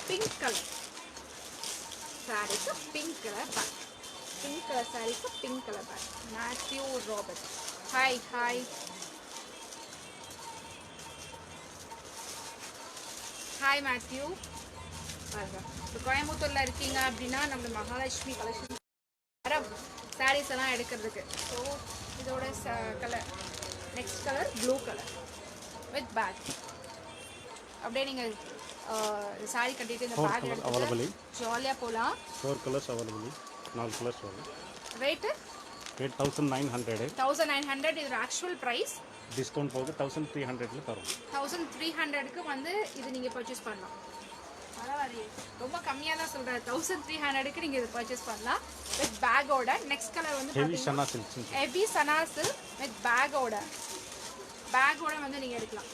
पिंक कलर साड़ी का pink colour bag, pink colour sari का pink colour bag. Matthew Robert, hi hi hi Matthew. பாருங்க, இப்போ கோயம்புத்தூரில் இருக்கீங்க அப்படின்னா நம்ம மகாலட்சுமி கலெக்ஷன் வர சாரீஸ் எல்லாம் எடுக்கிறதுக்கு. ஸோ இதோட colour next colour blue colour with back. அப்படியே நீங்கள் சாரி கட்டிட்டு இந்த பேக் அவைலபிள் ஜாலியாக போகலாம். 4 கலர்ஸ் அவைலபிள், 4 கலர்ஸ் வரும். ரேட்டு 1900. 1900. இது ஆக்சுவல் ப்ரைஸ். டிஸ்கவுண்ட் போக 1300ல தரும். 1300க்கு வந்து இது நீங்கள் பர்ச்சேஸ் பண்ணலாம். பரவாயில்லையே, ரொம்ப கம்மியாக தான் சொல்கிறேன். 1300க்கு நீங்கள் இது பர்ச்சேஸ் பண்ணலாம் வித் பேக்கோட. நெக்ஸ்ட் கலர் வந்து heavy Sana silk. Heavy Sana silk with பேக்கோட வந்து நீங்கள் எடுக்கலாம்.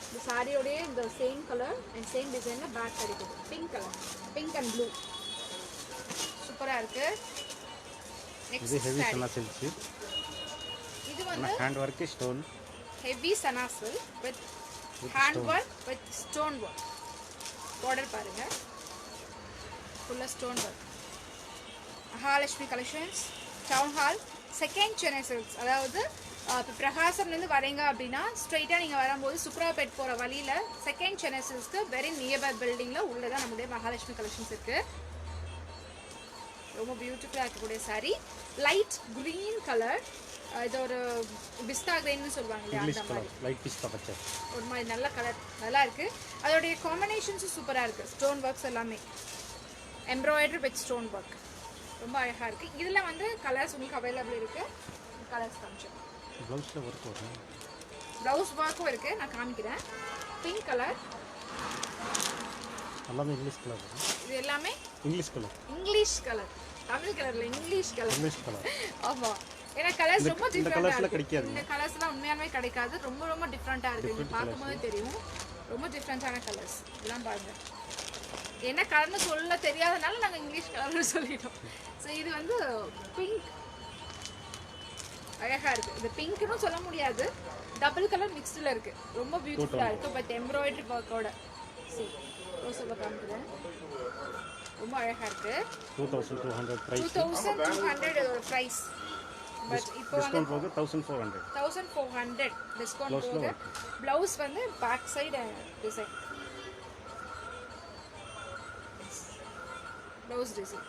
இந்த சாரியோடய இந்த சேம் கலர் அண்ட் சேம் டிசைனில் பேக் கிடைக்குது. Pink colour, pink and blue, சூப்பராக இருக்குது. இது next heavy saree, Sana silk. இது வந்து hand work stone heavy Sana silk with hand work with stone work. Border பாருங்க, ஃபுல்லாக stone work. Mahalakshmi collections, town hall, second Chennai silks. அதாவது இப்போ பிரகாசம்லேருந்து வரீங்க அப்படின்னா ஸ்ட்ரைட்டாக நீங்கள் வரும்போது சுக்ராபேட் போகிற வழியில் செகண்ட் சென்னை சில்க்ஸ்க்கு வெரி நியர்பை பில்டிங்கில் உள்ளே தான் நம்மளுடைய மகாலட்சுமி கலெக்ஷன்ஸ் இருக்குது. ரொம்ப பியூட்டிஃபுல்லாக இருக்கக்கூடிய சாரீ, லைட் க்ரீன் கலர். இது ஒரு பிஸ்தா கிரீன்னு சொல்லுவாங்க இல்லையா, இங்கிலீஷ் அந்த மாதிரி கலர் லைட் பிஸ்தா பச்சை. ஒரு மாதிரி நல்ல கலர், நல்லா இருக்குது. அதோடைய காம்பினேஷன்ஸும் சூப்பராக இருக்குது. ஸ்டோன் ஒர்க்ஸ் எல்லாமே எம்ப்ராய்டரி வித் ஸ்டோன் ஒர்க் ரொம்ப அழகாக இருக்குது. இதில் வந்து கலர்ஸ் உங்களுக்கு அவைலபிள் இருக்குது. கலர்ஸ் காமிச்சோம். ப்ளவுஸில் ஒர்க் வரும், ப்ளவுஸ் ஒர்க்கும் இருக்குது, நான் காமிக்கிறேன். பிங்க் கலர், எல்லாமே இங்கிலீஷ் கலர் வரும். இது எல்லாமே English colour, English colour, Tamil கலரில் இங்கிலீஷ் கலர். English colour. ஆமாம், ஏன்னா கலர்ஸ் ரொம்ப இந்த டிஃப்ரெண்டாக கலர்ஸ்ல இருக்குது. கிடைக்காது. இந்த கலர்ஸ்லாம் உண்மையாலுமே கிடைக்காது. ரொம்ப ரொம்ப டிஃப்ரெண்ட்டாக இருக்குது. இது பார்க்கும்போது தெரியும், ரொம்ப டிஃப்ரெண்ட்டான கலர்ஸ். இதெல்லாம் பாருங்கள், என்ன கலர்னு சொல்ல தெரியாதனால நாங்கள் இங்கிலீஷ் கலர்னு சொல்லிட்டோம். ஸோ இது வந்து பிங்க், அழகாக இருக்குது. இது பிங்க்னு சொல்ல முடியாது, டபுள் கலர் மிக்ஸ்டில் இருக்குது. ரொம்ப பியூட்டிஃபுல்லாக இருக்குது. பட் எம்ப்ராய்டரி ஒர்க்கோட சரி ரோஸோட காமிக்கிறேன். ரொம்ப அழகாக இருக்குது. 2200 ப்ரைஸ். 2200 இதோட ப்ரைஸ். பட் இப்போ வந்து டிஸ்கவுண்ட் போக 1400. 1400 டிஸ்கவுண்ட் Blouse-ல போக. work. ப்ளவுஸ் வந்து back side design, blouse design.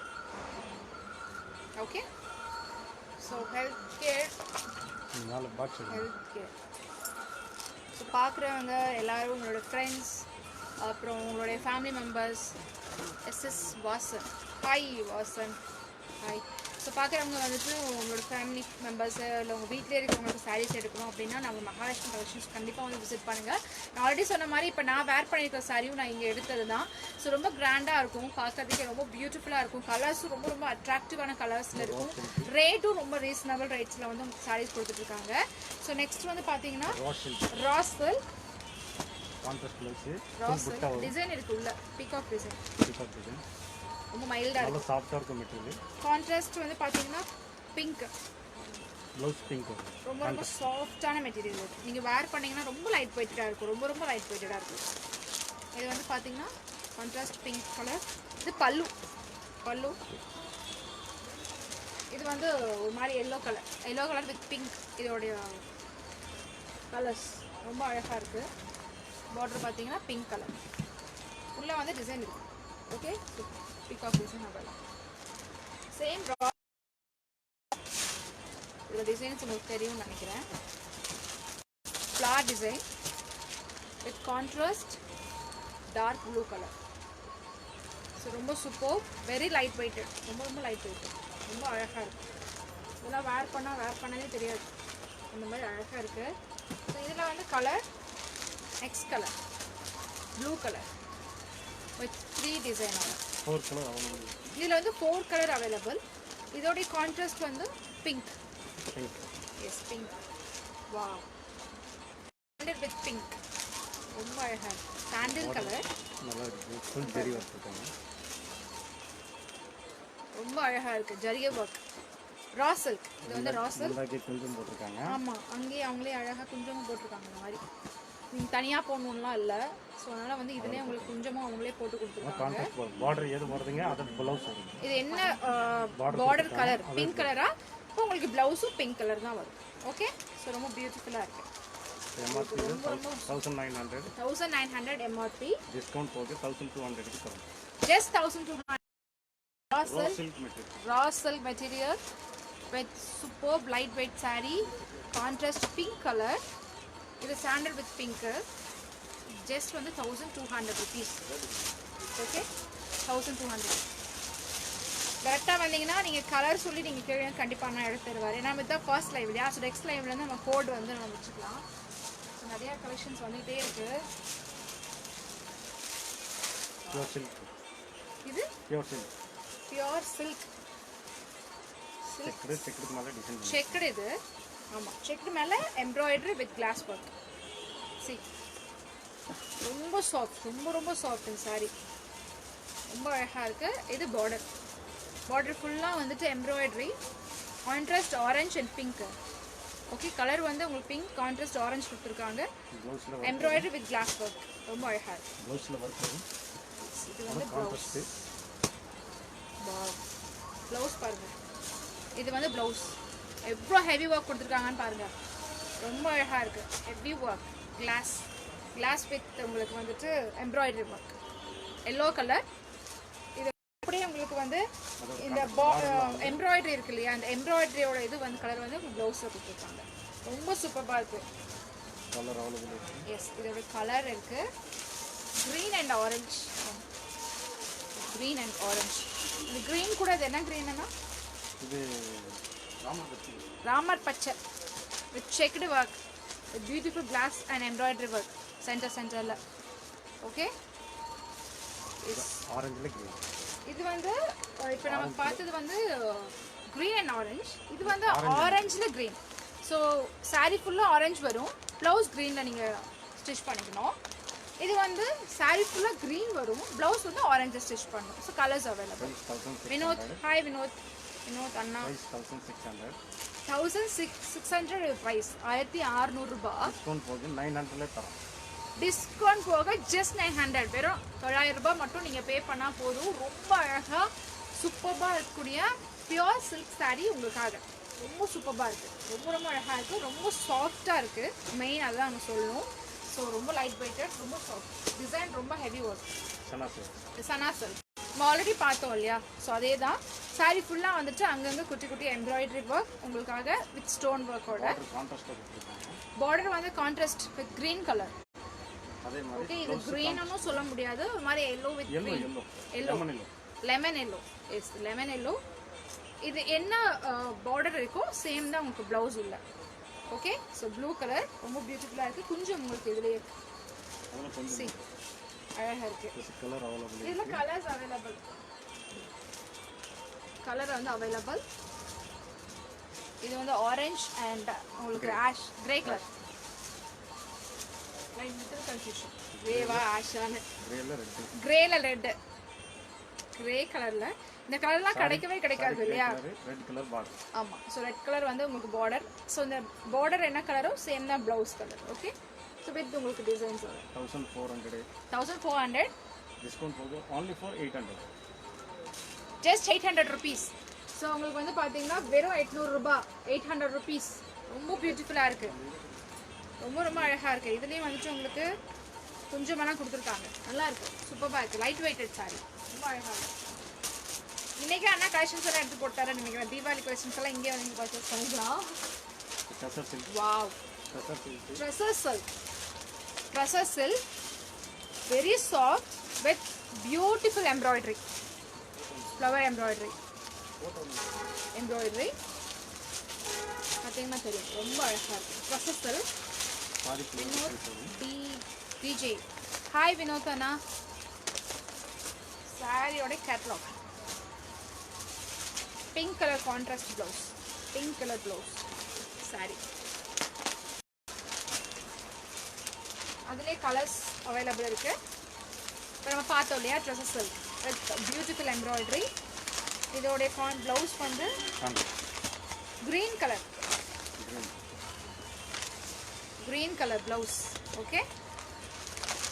Okay, so health care, நாலு பாக்ஸ் ஹெல்த் கேர். ஸோ பார்க்குறவங்க எல்லோரும் உங்களோட ஃப்ரெண்ட்ஸ், அப்புறம் உங்களுடைய family members. SS Vasan, hi Vasan, hi. So பார்க்குறவங்க வந்துட்டு உங்களோட ஃபேமிலி மெம்பர்ஸு இல்லை உங்கள் வீட்டிலே இருக்கிறவங்களுக்கு சாரீஸ் எடுக்கணும் அப்படின்னா நம்ம மகாலட்சுமி கலெக்ஷன்ஸ் கண்டிப்பாக வந்து விசிட் பண்ணுங்கள். நான் ஆல்ரெடி சொன்ன மாதிரி இப்போ நான் வேர் பண்ணியிருக்க சாரியும் நான் இங்கே எடுத்தது தான். ஸோ ரொம்ப கிராண்டாக இருக்கும், பார்க்கறதுக்கே ரொம்ப பியூட்டிஃபுல்லாக இருக்கும். கலர்ஸும் ரொம்ப ரொம்ப அட்ராக்டிவான கலர்ஸில் இருக்கும். ரேட்டும் ரொம்ப ரீசனபிள் ரேட்ஸில் வந்து சாரீஸ் கொடுத்துட்ருக்காங்க. ஸோ நெக்ஸ்ட் வந்து பார்த்தீங்கன்னா ராஸ்வெல் கான்ட்ராஸ்ட் ப்ளவுஸ், ராஸ்வெல் டிசைன் இருக்குது உள்ள, பீகாக் டிசைன், பீகாக் டிசைன். ரொம்ப மைல்டாக நல்ல இருக்கும். சாஃப்டாக இருக்கும் மெட்டீரியல். கான்ட்ராஸ்ட் வந்து பார்த்தீங்கன்னா பிங்க், ப்ளவுஸ் பிங்க் வரும். ரொம்ப ரொம்ப சாஃப்டான மெட்டீரியல் இது. நீங்கள் வேர் பண்ணிங்கன்னா ரொம்ப லைட் வெயிட்டடாக இருக்கும், ரொம்ப ரொம்ப லைட் வெயிட்டடாக இருக்கும். இது வந்து பார்த்தீங்கன்னா கான்ட்ராஸ்ட் பிங்க் கலர். இது பல்லு, பல்லு இது வந்து ஒரு மாதிரி எல்லோ கலர் வித் பிங்க். இதோடைய கலர்ஸ் ரொம்ப அழகாக இருக்குது. பார்டர் பார்த்தீங்கன்னா பிங்க் கலர், உள்ளே வந்து டிசைன் இருக்குது. ஓகே, பீகாக் டிசைன் அவ்வளோதான். சேம் இதோட டிசைன்ஸ் உங்களுக்கு தெரியும்னு நினைக்கிறேன். Floral design with contrast dark blue colour. So ரொம்ப சூப்பர், வெரி லைட் வெயிட்டட், ரொம்ப ரொம்ப லைட் வெயிட்டட், ரொம்ப அழகாக இருக்குது. இதெல்லாம் வேர் பண்ணவே தெரியாது, அந்த மாதிரி அழகாக இருக்குது. ஸோ இதில் வந்து colour next colour blue colour with 3 design ஆகும். 4 கலர் அவைலபிள். இதில் வந்து 4 கலர் அவைலபிள். இதோடைய கான்ட்ராஸ்ட் வந்து pink. Pink, yes pink. Wow, with pink, ரொம்ப அழகாக இருக்குது. சாண்டில் கலர் நல்லா இருக்குது. ஃபுல் ஜெரி ஒர்க் இருக்காங்க, ரொம்ப அழகாக இருக்குது. ஜரிகை ஒர்க், ரா சில்க். இது வந்து ரா சில்க். முந்தாக்கி கொஞ்சம் போட்டிருக்காங்க. ஆமாம், அங்கேயே அவங்களே அழகாக குஞ்சமும் போட்டிருக்காங்க. இந்த மாதிரி நீங்கள் தனியாக போடணும்லாம் இல்லை. ஸோ அதனால் வந்து இதுலேயே உங்களுக்கு குஞ்சமும் அவங்களே போட்டு கொடுத்துருக்காங்க. கான்ட்ராஸ்ட் பார்டர் எது வருதுங்க அது ப்ளவுஸ் வரும். இது என்ன பார்டர் கலர் பிங்க் கலரா? இப்போ உங்களுக்கு ப்ளவுஸும் பிங்க் கலர் தான் வரும். ஓகே, ஸோ ரொம்ப பியூட்டிஃபுல்லாக இருக்குது. எம்ஆர்பி 1900, 1900 எம்ஆர்பி, டிஸ்கவுண்ட் போட்டு 1200 தரும். Just 1200. Raw silk material, raw silk material with super light weight saree, contrast pink colour. இது சாண்டல் வித் பிங்க்கு. ஜஸ்ட் வந்து 1200 rupees. ஓகே, 1200. கரெக்டாக வந்தீங்கன்னா நீங்கள் கலர் சொல்லி நீங்கள் கேள்வி கண்டிப்பாக நான் எடுத்து தருவார். ஏன்னா இதுதான் ஃபர்ஸ்ட் லைவ் இல்லையா? ஸோ நெக்ஸ்ட் லைவ்லேருந்து நம்ம கோட் வந்து நம்ம வச்சுக்கலாம். ஸோ நிறையா கலெக்ஷன்ஸ் வந்துகிட்டே இருக்குது. பியூர் சில்க், இது pure silk, pure silk, checked மேலே டிசைன். செக்குடு. இது ஆமாம் செக்குடு மேலே embroidery with glass work. See ரொம்ப சாஃப்ட், ரொம்ப ரொம்ப சாஃப்ட் இந்த சாரீ. ரொம்ப அழகாக இருக்குது. இது பார்டர். பார்டர் ஃபுல்லாக வந்துட்டு embroidery, contrast orange and pink. Okay, colour வந்து உங்களுக்கு பிங்க், கான்ட்ராஸ்ட் ஆரஞ்ச் கொடுத்துருக்காங்க. Embroidery with glass work. ரொம்ப அழகாக இருக்குது. ப்ளவுஸில் ஒர்க் வரும். இது வந்து ப்ளவுஸ். ப்ளவுஸ் பாருங்கள். இது வந்து ப்ளவுஸ். எவ்வளோ ஹெவி ஒர்க் கொடுத்துருக்காங்கன்னு பாருங்கள். ரொம்ப அழகாக இருக்குது. ஹெவி ஒர்க், கிளாஸ் வித் உங்களுக்கு வந்துட்டு எம்ப்ராய்டரி ஒர்க். Yellow colour. இது அப்படியே உங்களுக்கு வந்து இந்த எம்ப்ராய்டரி இருக்கு இல்லையா, அந்த எம்ப்ராய்டரியோட இது வந்து கலர் வந்து உங்களுக்கு ப்ளவுஸில் கொடுத்துருக்காங்க. ரொம்ப சூப்பராக இருக்குது. கலர் அவைலபிள் இருக்குது. எஸ், இதோட கலர் இருக்குது green and orange. Green and orange. இந்த க்ரீன் கூட இது என்ன க்ரீன்னா இது ராமர் பச்சை with checked work with beautiful glass and embroidery work சென்டரில். ஓகே, ஆரஞ்சில் க்ரீன். இது வந்து இப்போ நம்ம பார்த்தது வந்து க்ரீன் அண்ட் ஆரஞ்ச். இது வந்து ஆரஞ்சில் க்ரீன். ஸோ சாரீ ஃபுல்லாக ஆரஞ்ச் வரும், ப்ளவுஸ் க்ரீனில் நீங்கள் ஸ்டிச் பண்ணிக்கணும். இது வந்து சாரீ ஃபுல்லாக க்ரீன் வரும், ப்ளவுஸ் வந்து ஆரஞ்சில் ஸ்டிச் பண்ணணும். So colours available. Vinod, hi Vinod. Vinod அண்ணா. 1600. 1600 ப்ரைஸ், 1600 ரூபாய். டிஸ்கவுண்ட் போது 900 தரோம். டிஸ்கவுண்ட் போக ஜஸ்ட் 900, வெறும் 900 ரூபாய் மட்டும் நீங்கள் பே பண்ணால் போதும். ரொம்ப அழகாக சூப்பராக இருக்கக்கூடிய பியோர் சில்க் சாரீ உங்களுக்காக. ரொம்ப சூப்பராக இருக்குது. ரொம்ப ரொம்ப அழகாக இருக்குது. ரொம்ப சாஃப்டாக இருக்குது. மெயின் அதுதான் நம்ம சொல்லணும். ஸோ ரொம்ப லைட் வெயிட்டட், ரொம்ப சாஃப்ட். டிசைன் ரொம்ப ஹெவி ஒர்க். சனா சில்க் நம்ம ஆல்ரெடி பார்த்தோம் இல்லையா. ஸோ அதே தான். சாரீ ஃபுல்லாக வந்துட்டு அங்கங்கே குட்டி குட்டி எம்ப்ராய்டரி ஒர்க் உங்களுக்காக வித் ஸ்டோன் ஒர்க்கோட. பார்டர் வந்து contrast with green colour. Okay, இது க்ரீன்னு சொல்ல முடியாது, ஒரு மாதிரி yellow with yellow, lemon yellow. Yes, lemon yellow. இது என்ன பார்டர் இருக்கோ சேம் தான் உங்களுக்கு ப்ளவுஸ் இல்லை. ஓகே, ஸோ ப்ளூ கலர் ரொம்ப பியூட்டிஃபுல்லாக இருக்குது. கொஞ்சம் உங்களுக்கு இதுலேயே சி அழகாக இருக்குது. இதில் கலர்ஸ் அவைலபிள். கலர் வந்து அவைலபிள். இது வந்து ஆரஞ்ச் அண்ட் உங்களுக்கு ஆஷ் கிரே கலர். கன்ஃபியூஷன், கிரேவா ஆஷான்னு. கிரேல ரெட், கிரே கலரில். இந்த கலர்லாம் கிடைக்கவே கிடைக்காது இல்லையா. Red colour border. ஆமாம், ஸோ ரெட் கலர் வந்து உங்களுக்கு பார்டர். ஸோ இந்த பார்டர் என்ன கலரோ சேம் தான் blouse colour. Okay, so with உங்களுக்கு டிசைன்ஸ் வரும். 1400. 1400. டிஸ்கவுண்ட் போது only for 800. Just 800 rupees. So உங்களுக்கு வந்து பார்த்தீங்கன்னா வெறும் 800 ரூபாய், 800 ருபீஸ். ரொம்ப பியூட்டிஃபுல்லாக இருக்குது. ரொம்ப ரொம்ப அழகாக இருக்குது. இதுலேயும் வந்துட்டு உங்களுக்கு கொஞ்சமெல்லாம் கொடுத்துருக்காங்க. நல்லா இருக்குது, சூப்பராக இருக்குது. லைட் வெயிட்டட் சாரி, ரொம்ப அழகாக இருக்குது. இன்றைக்கி அண்ணா கலெக்ஷன்ஸ் எல்லாம் எடுத்து போட்டாருன்னு நினைக்கிறேன். தீபாவளி கலெக்ஷன்ஸ் எல்லாம் இங்கே வந்து பர்ச்சேஸ் பண்ணிக்கலாம். Wow, tussar silk, very soft with beautiful embroidery, flower embroidery பார்த்தீங்கன்னா தெரியும். ரொம்ப அழகாக இருக்குது. Tussar silk. Vinod DJ, hi Vinod அண்ணா. சாரியோட catalogue. Pink colour contrast blouse, pink colour blouse saree. அதுலேயே கலர்ஸ் அவைலபிள் இருக்குது. இப்போ நம்ம பார்த்தோம் இல்லையா dresses silk with beautiful embroidery. இதோடைய ப்ளவுஸ் வந்து green colour blouse. Okay,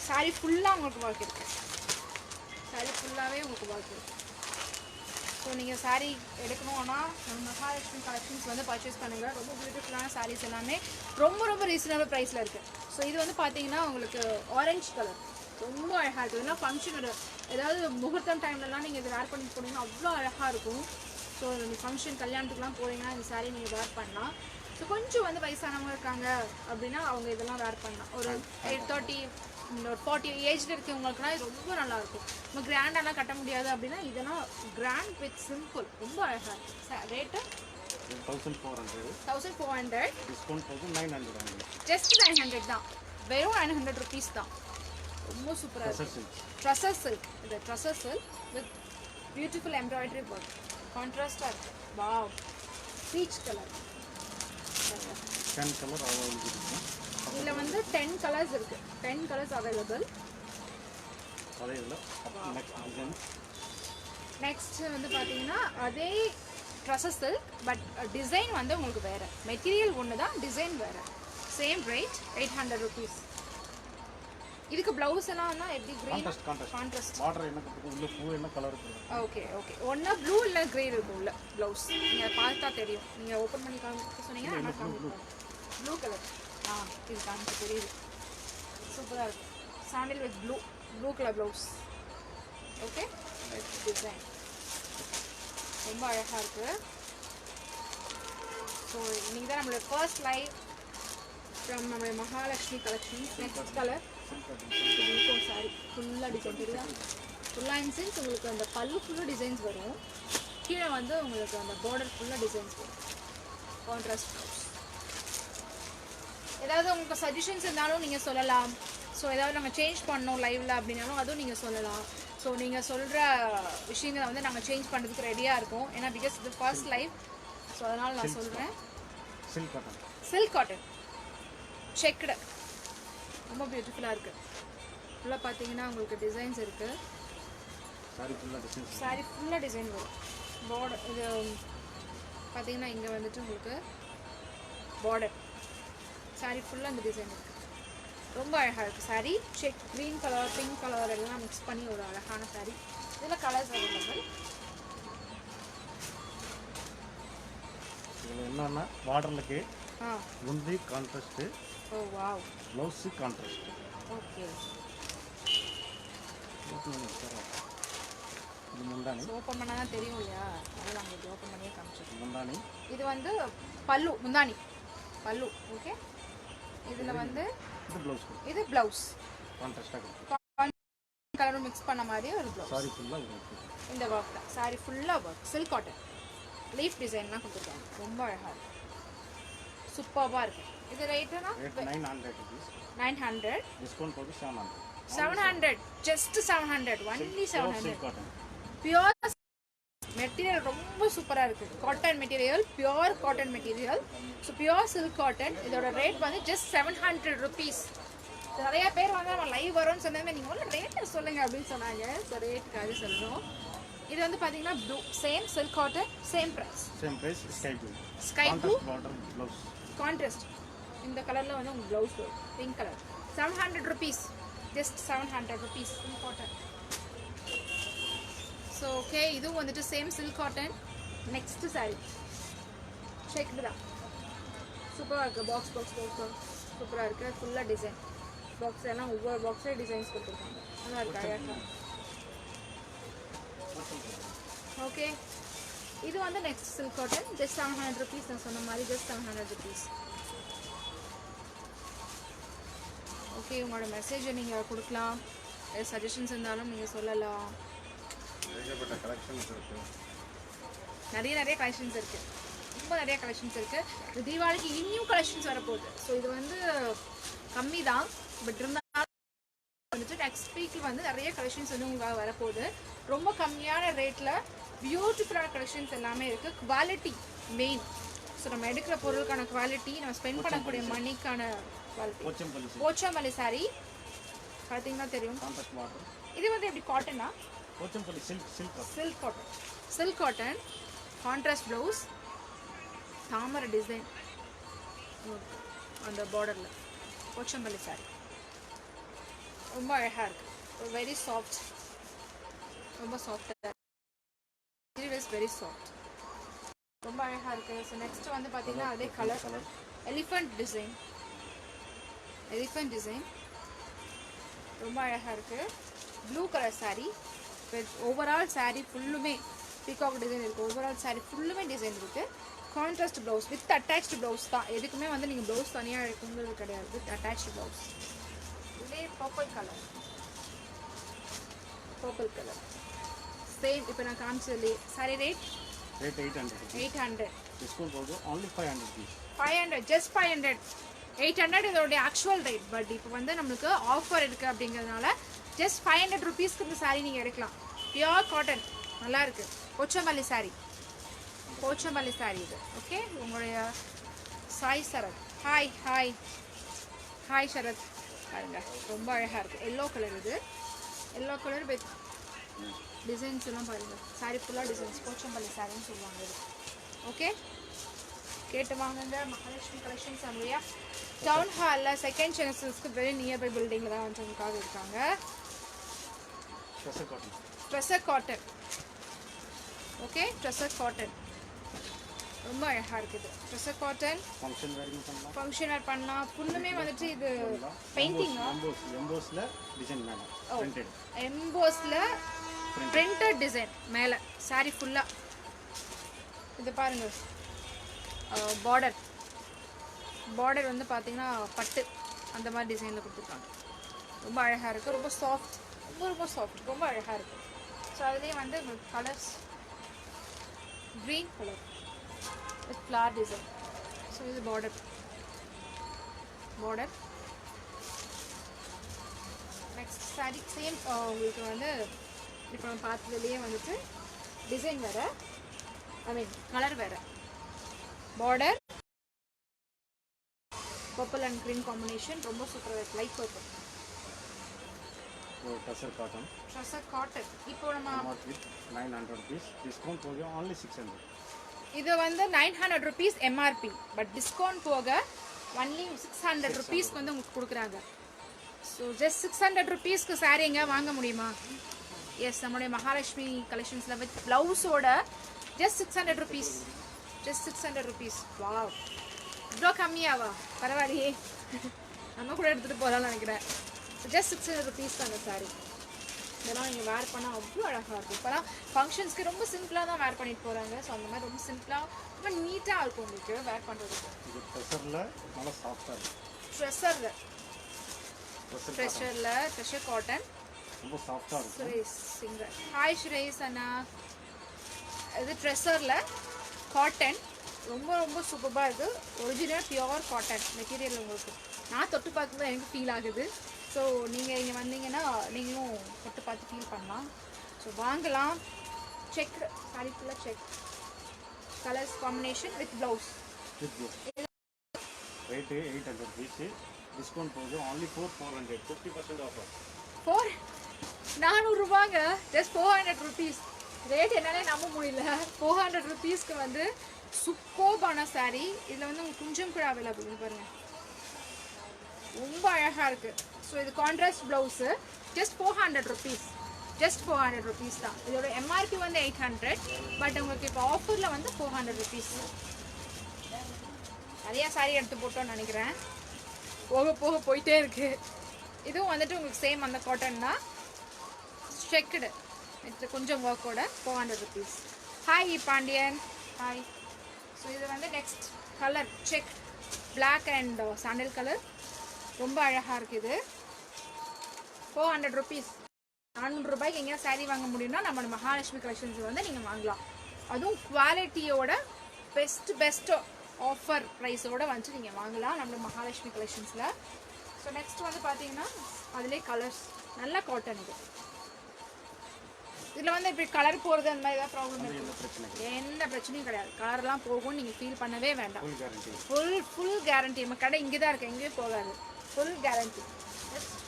saree ஃபுல்லாக உங்களுக்கு ஒர்க் இருக்குது. சாரி ஃபுல்லாகவே உங்களுக்கு ஒர்க் இருக்குது. ஸோ நீங்கள் சாரீ எடுக்கணும்னா நம்ம மகாலட்சுமி கலெக்ஷன்ஸ் வந்து பர்ச்சேஸ் பண்ணுங்கள். ரொம்ப பியூட்டிஃபுல்லான சாரீஸ் எல்லாமே ரொம்ப ரொம்ப ரீசனபிள் ப்ரைஸில் இருக்குது. ஸோ இது வந்து பார்த்தீங்கன்னா உங்களுக்கு ஆரஞ்சு கலர் ரொம்ப அழகாக இருக்குது. இதெல்லாம் ஃபங்க்ஷன், ஏதாவது முகூர்த்தம் டைம்லலாம் நீங்கள் இதை வேர் பண்ணிட்டு போனீங்கன்னா அவ்வளோ அழகாக இருக்கும். ஸோ நீங்கள் ஃபங்க்ஷன் கல்யாணத்துக்குலாம் போகிறீங்கன்னா இந்த சாரீ நீங்கள் வேர் பண்ணலாம். ஸோ கொஞ்சம் வந்து வயசானவங்க இருக்காங்க அப்படின்னா அவங்க இதெல்லாம் வேர் பண்ணலாம். ஒரு 30 ஒரு 40 ஏஜில் இருக்கவங்களுக்குனா இது ரொம்ப நல்லாயிருக்கும். நம்ம கிராண்டாலாம் கட்ட முடியாது அப்படின்னா இதெல்லாம் கிராண்ட் வித் சிம்பிள் ரொம்ப அழகாக இருக்குது. ரேட்டு 1400. டிஸ்கவுண்ட் போது 900. ஜஸ்ட் 900 தான், வெறும் 900 ருபீஸ் தான். ரொம்ப சூப்பராக இருக்குது. ட்ரெஸ்ஸர் சில்க். இது tussar silk with beautiful embroidery work, கான்ட்ராஸ்டாக இருக்குது. Wow, peach colour. 10 colour available இருக்கும். இதில் வந்து 10 கலர்ஸ் இருக்குது. 10 கலர்ஸ் அவைலபிள். அதே இதில் நெக்ஸ்ட் டிசைன். நெக்ஸ்ட் வந்து பார்த்தீங்கன்னா அதே ட்ரெஸ்ஸஸ் சில்க், பட் டிசைன் வந்து உங்களுக்கு வேறு. மெட்டீரியல் ஒன்று தான், டிசைன் வேறு. Same rate 800 rupees. இதுக்கு ப்ளவுஸ் எல்லாம் தான் எப்படி க்ரீன் கான்ட்ராஸ்ட் பார்டர் என்ன கொடுத்து உள்ள பூ என்ன கலர் இருக்கு. Okay okay. ஒன்றா ப்ளூ இல்லை க்ரே இருக்கும் உள்ள ப்ளவுஸ். நீங்கள் பார்த்தா தெரியும். நீங்கள் ஓப்பன் பண்ணி காமிக்க சொன்னீங்கன்னா நான் காமிப்பேன். Blue colour. இது காமிக்க தெரியுது. சூப்பராக இருக்கும். சாண்டில் with blue colour blouse. Okay. Design ரொம்ப அழகாக இருக்குது. ஸோ இன்றைக்கி தான் நம்மளோட ஃபர்ஸ்ட் லைவ் ஃப்ரம் நம்மளுடைய மகாலட்சுமி கலெக்ஷன்ஸ். நெக்ஸ்ட் கலர் இருக்கும். சாரி ஃபுல்லாக டிசைன் தெரியுதா? ஃபுல்லாக இன் சென்ஸ் உங்களுக்கு அந்த பல்லு ஃபுல்லாக டிசைன்ஸ் வரும். கீழே வந்து உங்களுக்கு அந்த பார்டர் ஃபுல்லாக டிசைன்ஸ் வரும். Contrast blouse. ஏதாவது உங்களுக்கு சஜஷன்ஸ் இருந்தாலும் நீங்கள் சொல்லலாம். ஸோ ஏதாவது நாங்கள் சேஞ்ச் பண்ணோம் லைவில் அப்படின்னாலும் அதுவும் நீங்கள் சொல்லலாம். ஸோ நீங்கள் சொல்கிற விஷயங்களை வந்து நாங்கள் சேஞ்ச் பண்ணுறதுக்கு ரெடியாக இருக்கோம். ஏன்னா பிகாஸ் இது ஃபர்ஸ்ட் லைவ். ஸோ அதனால் நான் சொல்கிறேன். சில்க் காட்டன் செக்குடு ரொம்ப பியூட்டிஃபுல்லாக இருக்குது. ஃபுல்லாக பார்த்தீங்கன்னா உங்களுக்கு டிசைன்ஸ் இருக்குது. சாரி ஃபுல்லாக டிசைன் வரும். பார்டர் இது பார்த்தீங்கன்னா இங்கே வந்துட்டு உங்களுக்கு பார்டர். சாரி ஃபுல்லாக இந்த டிசைன் இருக்குது. ரொம்ப அழகாக இருக்குது sorry. Check green colour pink colour எல்லாம் மிக்ஸ் பண்ணி ஒரு அழகான சாரி. இதில் கலர்ஸ் அவைலபிள். இதில் என்னன்னா பார்டர்லுக்கு முந்தி கான்ட்ராஸ்ட்டு. ஓ வாவ். Blouse contrast. ஓகே. இது முந்தானி. ஓப்பன் பண்ணால் தான் தெரியும் இல்லையா? அதனால் உங்களுக்கு ஓப்பன் பண்ணியே காமிச்சிருக்கோம். முந்தானி. இது வந்து பல்லு. முந்தானி பல்லு. ஓகே. இதில் வந்து இது ப்ளவுஸ் கான்ட்ராஸ்டாக கலரும் மிக்ஸ் பண்ண மாதிரி ஒரு ப்ளவுஸ். சாரி ஃபுல்லாக இந்த ஒர்க் தான். சாரி ஃபுல்லாக ஒர்க். சில்க் காட்டன் லீஃப் டிசைன்லாம் கொடுத்துருக்காங்க. ரொம்ப அழகாக இருக்குது. சூப்பராக இருக்குது. இது ரேட்டுனா 900 rupees. 900. டிஸ்கவுண்ட் போட்டு 700. 700. Just 700. Only 700. Cotton. Pure material ரொம்ப சூப்பராக இருக்குது. Cotton material, pure cotton material. So pure silk cotton. இதோட ரேட் வந்து ஜஸ்ட் 700 rupees. நிறைய பேர் வந்து நம்ம லைவ் வரோன்னு சொன்னதுமே நீங்கள் ஒன்று ரேட்டு சொல்லுங்கள் அப்படின்னு சொன்னாங்க. ஸோ ரேட்டுக்காக சொல்லணும். இது வந்து பார்த்தீங்கன்னா blue. Same silk cotton, same price. Sky blue border blouse contrast. இந்த கலரில் வந்து உங்களுக்கு ப்ளவுஸ் வரும். Pink colour. 700 rupees. Just 700 rupees. Silk cotton. So okay. இதுவும் வந்துட்டு same silk cotton. Next sari shaded தான். சூப்பராக இருக்குது. பாக்ஸ் சூப்பராக இருக்குது. ஃபுல்லாக டிசைன். பாக்ஸ் எல்லாம் ஒவ்வொரு பாக்ஸே டிசைன்ஸ் கொடுத்துருக்காங்க. நல்லா இருக்கு. அழகாக. ஓகே. இது வந்து next silk cotton. Just 700 rupees. நான் சொன்ன மாதிரி ஜஸ்ட் 700 rupees. ஓகே. உங்களோட மெசேஜை நீங்கள் கொடுக்கலாம். சஜஷன்ஸ் இருந்தாலும் நீங்கள் சொல்லலாம். நிறைய கலெக்ஷன்ஸ் இருக்குது. ரொம்ப நிறைய கலெக்ஷன்ஸ் இருக்குது. தீபாவளிக்கு இன்னும் கலெக்ஷன்ஸ் வரப்போகுது. ஸோ இது வந்து கம்மி தான். பட் இருந்தாலும் வந்துட்டு நெக்ஸ்ட் வீக்கில் வந்து நிறைய கலெக்ஷன்ஸ் வந்து உங்களுக்கு வரப்போகுது. ரொம்ப கம்மியான ரேட்டில் பியூட்டிஃபுல்லான கலெக்ஷன்ஸ் எல்லாமே இருக்குது. Quality main. ஸோ நம்ம எடுக்கிற பொருளுக்கான குவாலிட்டி, நம்ம ஸ்பெண்ட் பண்ணக்கூடிய மணிக்கான குவாலிட்டி. போச்சம்பள்ளி சாரி பார்த்தீங்கன்னா தெரியும். இது வந்து எப்படி காட்டனா? Silk cotton. Contrast blouse. தாமரை டிசைன் அந்த பார்டரில். போச்சம்பள்ளி சாரி ரொம்ப அழகாக இருக்குது. Very soft. ரொம்ப சாஃப்டாக. Is very soft. ரொம்ப அழகாக இருக்குது. ஸோ நெக்ஸ்ட் வந்து பார்த்தீங்கன்னா அதே கலர் எலிஃபண்ட் டிசைன் ரொம்ப அழகாக இருக்குது. Blue colour sari with overall sari ஃபுல்லுமே பீகாக் டிசைன் இருக்குது. ஓவரால் சாரீ ஃபுல்லுமே டிசைன் இருக்குது. Contrast blouse with attached blouse தான். எதுக்குமே வந்து நீங்கள் ப்ளவுஸ் தனியாக இருக்குங்கிறது கிடையாது. With attached blouse. இதே பர்பிள் கலர் சேம். இப்போ நான் காமிச்சதுலேயே சாரி ரேட் 800. டிஸ்கவுண்ட் போகுது only 500 500. ஜஸ்ட் 500. 800 இதோடைய ஆக்சுவல் ரேட். பட் இப்போ வந்து நம்மளுக்கு ஆஃபர் இருக்குது அப்படிங்கிறதுனால ஜஸ்ட் 500 rupeesக்கு இந்த சாரீ நீங்கள் எடுக்கலாம். பியூர் காட்டன் நல்லா இருக்குது. போச்சம்பள்ளி சாரீ இது. ஓகே. உங்களுடைய Sai Sarath. Hi hi hi Sarath. பாருங்க ரொம்ப அழகாக இருக்குது. எல்லோ கலர் இது. எல்லோ கலர் வித் டிசைன்ஸ் எல்லாம் பாருங்கள். சாரி ஃபுல்லாக டிசைன்ஸ். போச்சம்பள்ளி சாரின்னு சொல்லுவாங்க இது. ஓகே, கேட்டு வாங்குங்க. மகாலட்சுமி கலெக்ஷன்ஸ் அங்கேயா டவுன் ஹாலில் செகண்ட் சென்சஸ்க்கு வெரி நியர்பை பில்டிங்கில் தான் வந்து உங்களுக்காக இருக்காங்க. Dresser cotton. Okay, dresser cotton ரொம்ப அழகாக இருக்குது. ட்ரெஸ்ஸர் காட்டன் ஃபங்க்ஷன் வேர் பண்ணலாம். ஃபுல்லுமே வந்துட்டு இது பெயிண்டிங்கா? எம்போஸில் பிரிண்டட் டிசைன் மேலே சாரி ஃபுல்லாக. இது பாருங்கள், பார்டர் வந்து பார்த்தீங்கன்னா பட்டு அந்த மாதிரி டிசைனில் கொடுத்துருக்காங்க. ரொம்ப அழகாக இருக்குது. ரொம்ப சாஃப்ட், ரொம்ப சாஃப்ட், ரொம்ப அழகாக இருக்குது. ஸோ அதுலேயே வந்து உங்களுக்கு colours green colour with floral design. So இது பார்டர் நெக்ஸ்ட் சாரி சேம் உங்களுக்கு வந்து இப்போ நம்ம பார்த்ததுலேயே வந்துட்டு டிசைன் வேறு, ஐ மீன் கலர் வேறு. Border purple and green combination ரொம்ப சூப்பராக இருக்குது. Light purple. ட்ரெஸ்ஸர் காட்டன். இப்போ நம்ம 900 rupees டிஸ்கவுண்ட் போக only 600. இது வந்து 900 rupees எம்ஆர்பி, பட் டிஸ்கவுண்ட் போக ஒன்லி 600 rupeesக்கு வந்து உங்களுக்கு கொடுக்குறாங்க. ஸோ ஜஸ்ட் 600 rupeesக்கு சாரி எங்கே வாங்க முடியுமா? எஸ், நம்மளுடைய மகாலட்சுமி கலெக்ஷன்ஸில் வித் ப்ளவுஸோட just 600 rupees. Just 600 rupees. Wow, இவ்வளோ கம்மியாவா? பரவாயில்லையே, நம்ம கூட எடுத்துகிட்டு போகலான்னு நினைக்கிறேன். ஜஸ்ட் 600 rupees தான் அந்த சாரி. இதெல்லாம் நீங்கள் வேர் பண்ணால் அவ்வளோ அழகாக இருக்கும். இப்போலாம் ஃபங்க்ஷன்ஸ்க்கு ரொம்ப சிம்பிளாக தான் வேர் பண்ணிட்டு போகிறாங்க. ஸோ அந்த மாதிரி ரொம்ப சிம்பிளாக ரொம்ப நீட்டாக இருக்கும் உங்களுக்கு வேர் பண்ணுறதுக்கு. ட்ரெஷர் காட்டன் ரொம்ப சாஃப்டாக இருக்கும். சுரேஷ் சிங்கர். ஹாய் சுரேஷ் அண்ணா. இது ட்ரெஸ்ஸரில் காட்டன் ரொம்ப சூப்பராக இருக்குது. ஒரிஜினல் பியோர் காட்டன் மெட்டீரியல் உங்களுக்கு நான் தொட்டு பார்க்கும்போது எனக்கு ஃபீல் ஆகுது. ஸோ நீங்கள் இங்கே வந்தீங்கன்னா நீங்களும் தொட்டு பார்த்து ஃபீல் பண்ணலாம். ஸோ வாங்கலாம். செக் சாரி ஃபுல்லாக check colours combination with blouse. Rate 800 rupees discount போகுது only 400. 50% ஆஃபர். 400 ரூபாங்க. Just 400 rupees. ரேட் என்னாலே நம்ப முடியல. 400 rupeesக்கு வந்து சூப்பர்பான சாரீ. இதில் வந்து உங்களுக்கு குஞ்சம் கூட அவைலபிள். இது பாருங்கள், ரொம்ப அழகாக இருக்குது. ஸோ இது contrast blouse. Just 400 rupees. Just 400 rupees தான். இதோட எம்ஆர்பி வந்து 800, பட் உங்களுக்கு இப்போ ஆஃபரில் வந்து 400 rupees. நிறையா சாரீ எடுத்து போட்டோன்னு நினைக்கிறேன். போக போயிட்டே இருக்குது. இதுவும் வந்துட்டு உங்களுக்கு சேம் அந்த காட்டன் தான், செக்குடு இது கொஞ்சம் ஒர்க்கோட 400 rupees. Hi Pandian, hi. So இது வந்து next colour check black and sandal colour. ரொம்ப அழகாக இருக்குது. 400 rupees. 400 ரூபாய்க்கு எங்கேயா சாரீ வாங்க முடியும்னா நம்ம மகாலட்சுமி கலெக்ஷன்ஸில் வந்து நீங்கள் வாங்கலாம். அதுவும் குவாலிட்டியோட பெஸ்ட் ஆஃபர் ப்ரைஸோடு வந்து நீங்கள் வாங்கலாம் நம்ம மகாலட்சுமி கலெக்ஷன்ஸில். ஸோ நெக்ஸ்ட் வந்து பார்த்தீங்கன்னா அதிலே கலர்ஸ் நல்ல காட்டன். இது இதில் வந்து இப்படி கலர் போகிறது அந்த மாதிரி ஏதாவது ப்ராப்ளம் இருக்குது? எந்த பிரச்சனையும் கிடையாது. கலர்லாம் போகும்னு நீங்கள் ஃபீல் பண்ணவே வேண்டாம். Full guarantee. நம்ம கடை இங்கே தான் இருக்குது, எங்கேயும் போகாது. Full guarantee.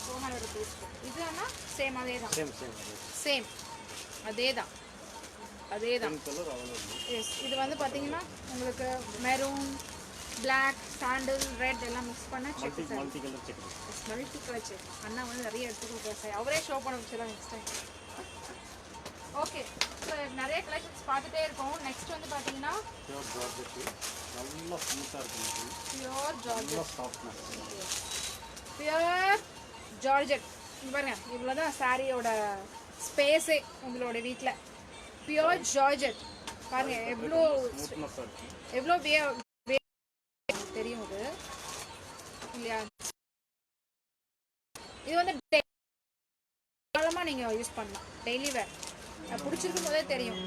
400 rupees. இது ஆனால் சேம் அதே தான். சேம் அதே தான். எஸ், இது வந்து பார்த்தீங்கன்னா உங்களுக்கு மெரூன், பிளாக், சாண்டில், ரெட் எல்லாம் மிக்ஸ் பண்ண செக். Multi colour check. அண்ணா வந்து நிறைய எடுத்து கொடுக்குறாரு. அவரே ஷோ பண்ண வச்சுருவாங்க நெக்ஸ்ட் டைம். ஓகே, ஸோ நிறைய கலெக்ஷன்ஸ் பார்த்துட்டே இருக்கோம். நெக்ஸ்ட் வந்து பார்த்தீங்கன்னா பியூர் ஜார்ஜெட். பாருங்க, இவ்வளோ தான் சாரியோட ஸ்பேஸே உங்களோட வீட்டில். பியூர் ஜார்ஜெட் பாருங்க, எவ்வளோ தெரியும் இது இல்லையா? இது வந்து தாராளமாக நீங்கள் யூஸ் பண்ணலாம். டெய்லி வேர் பிடிச்சிருக்கும் போதே தெரியும்.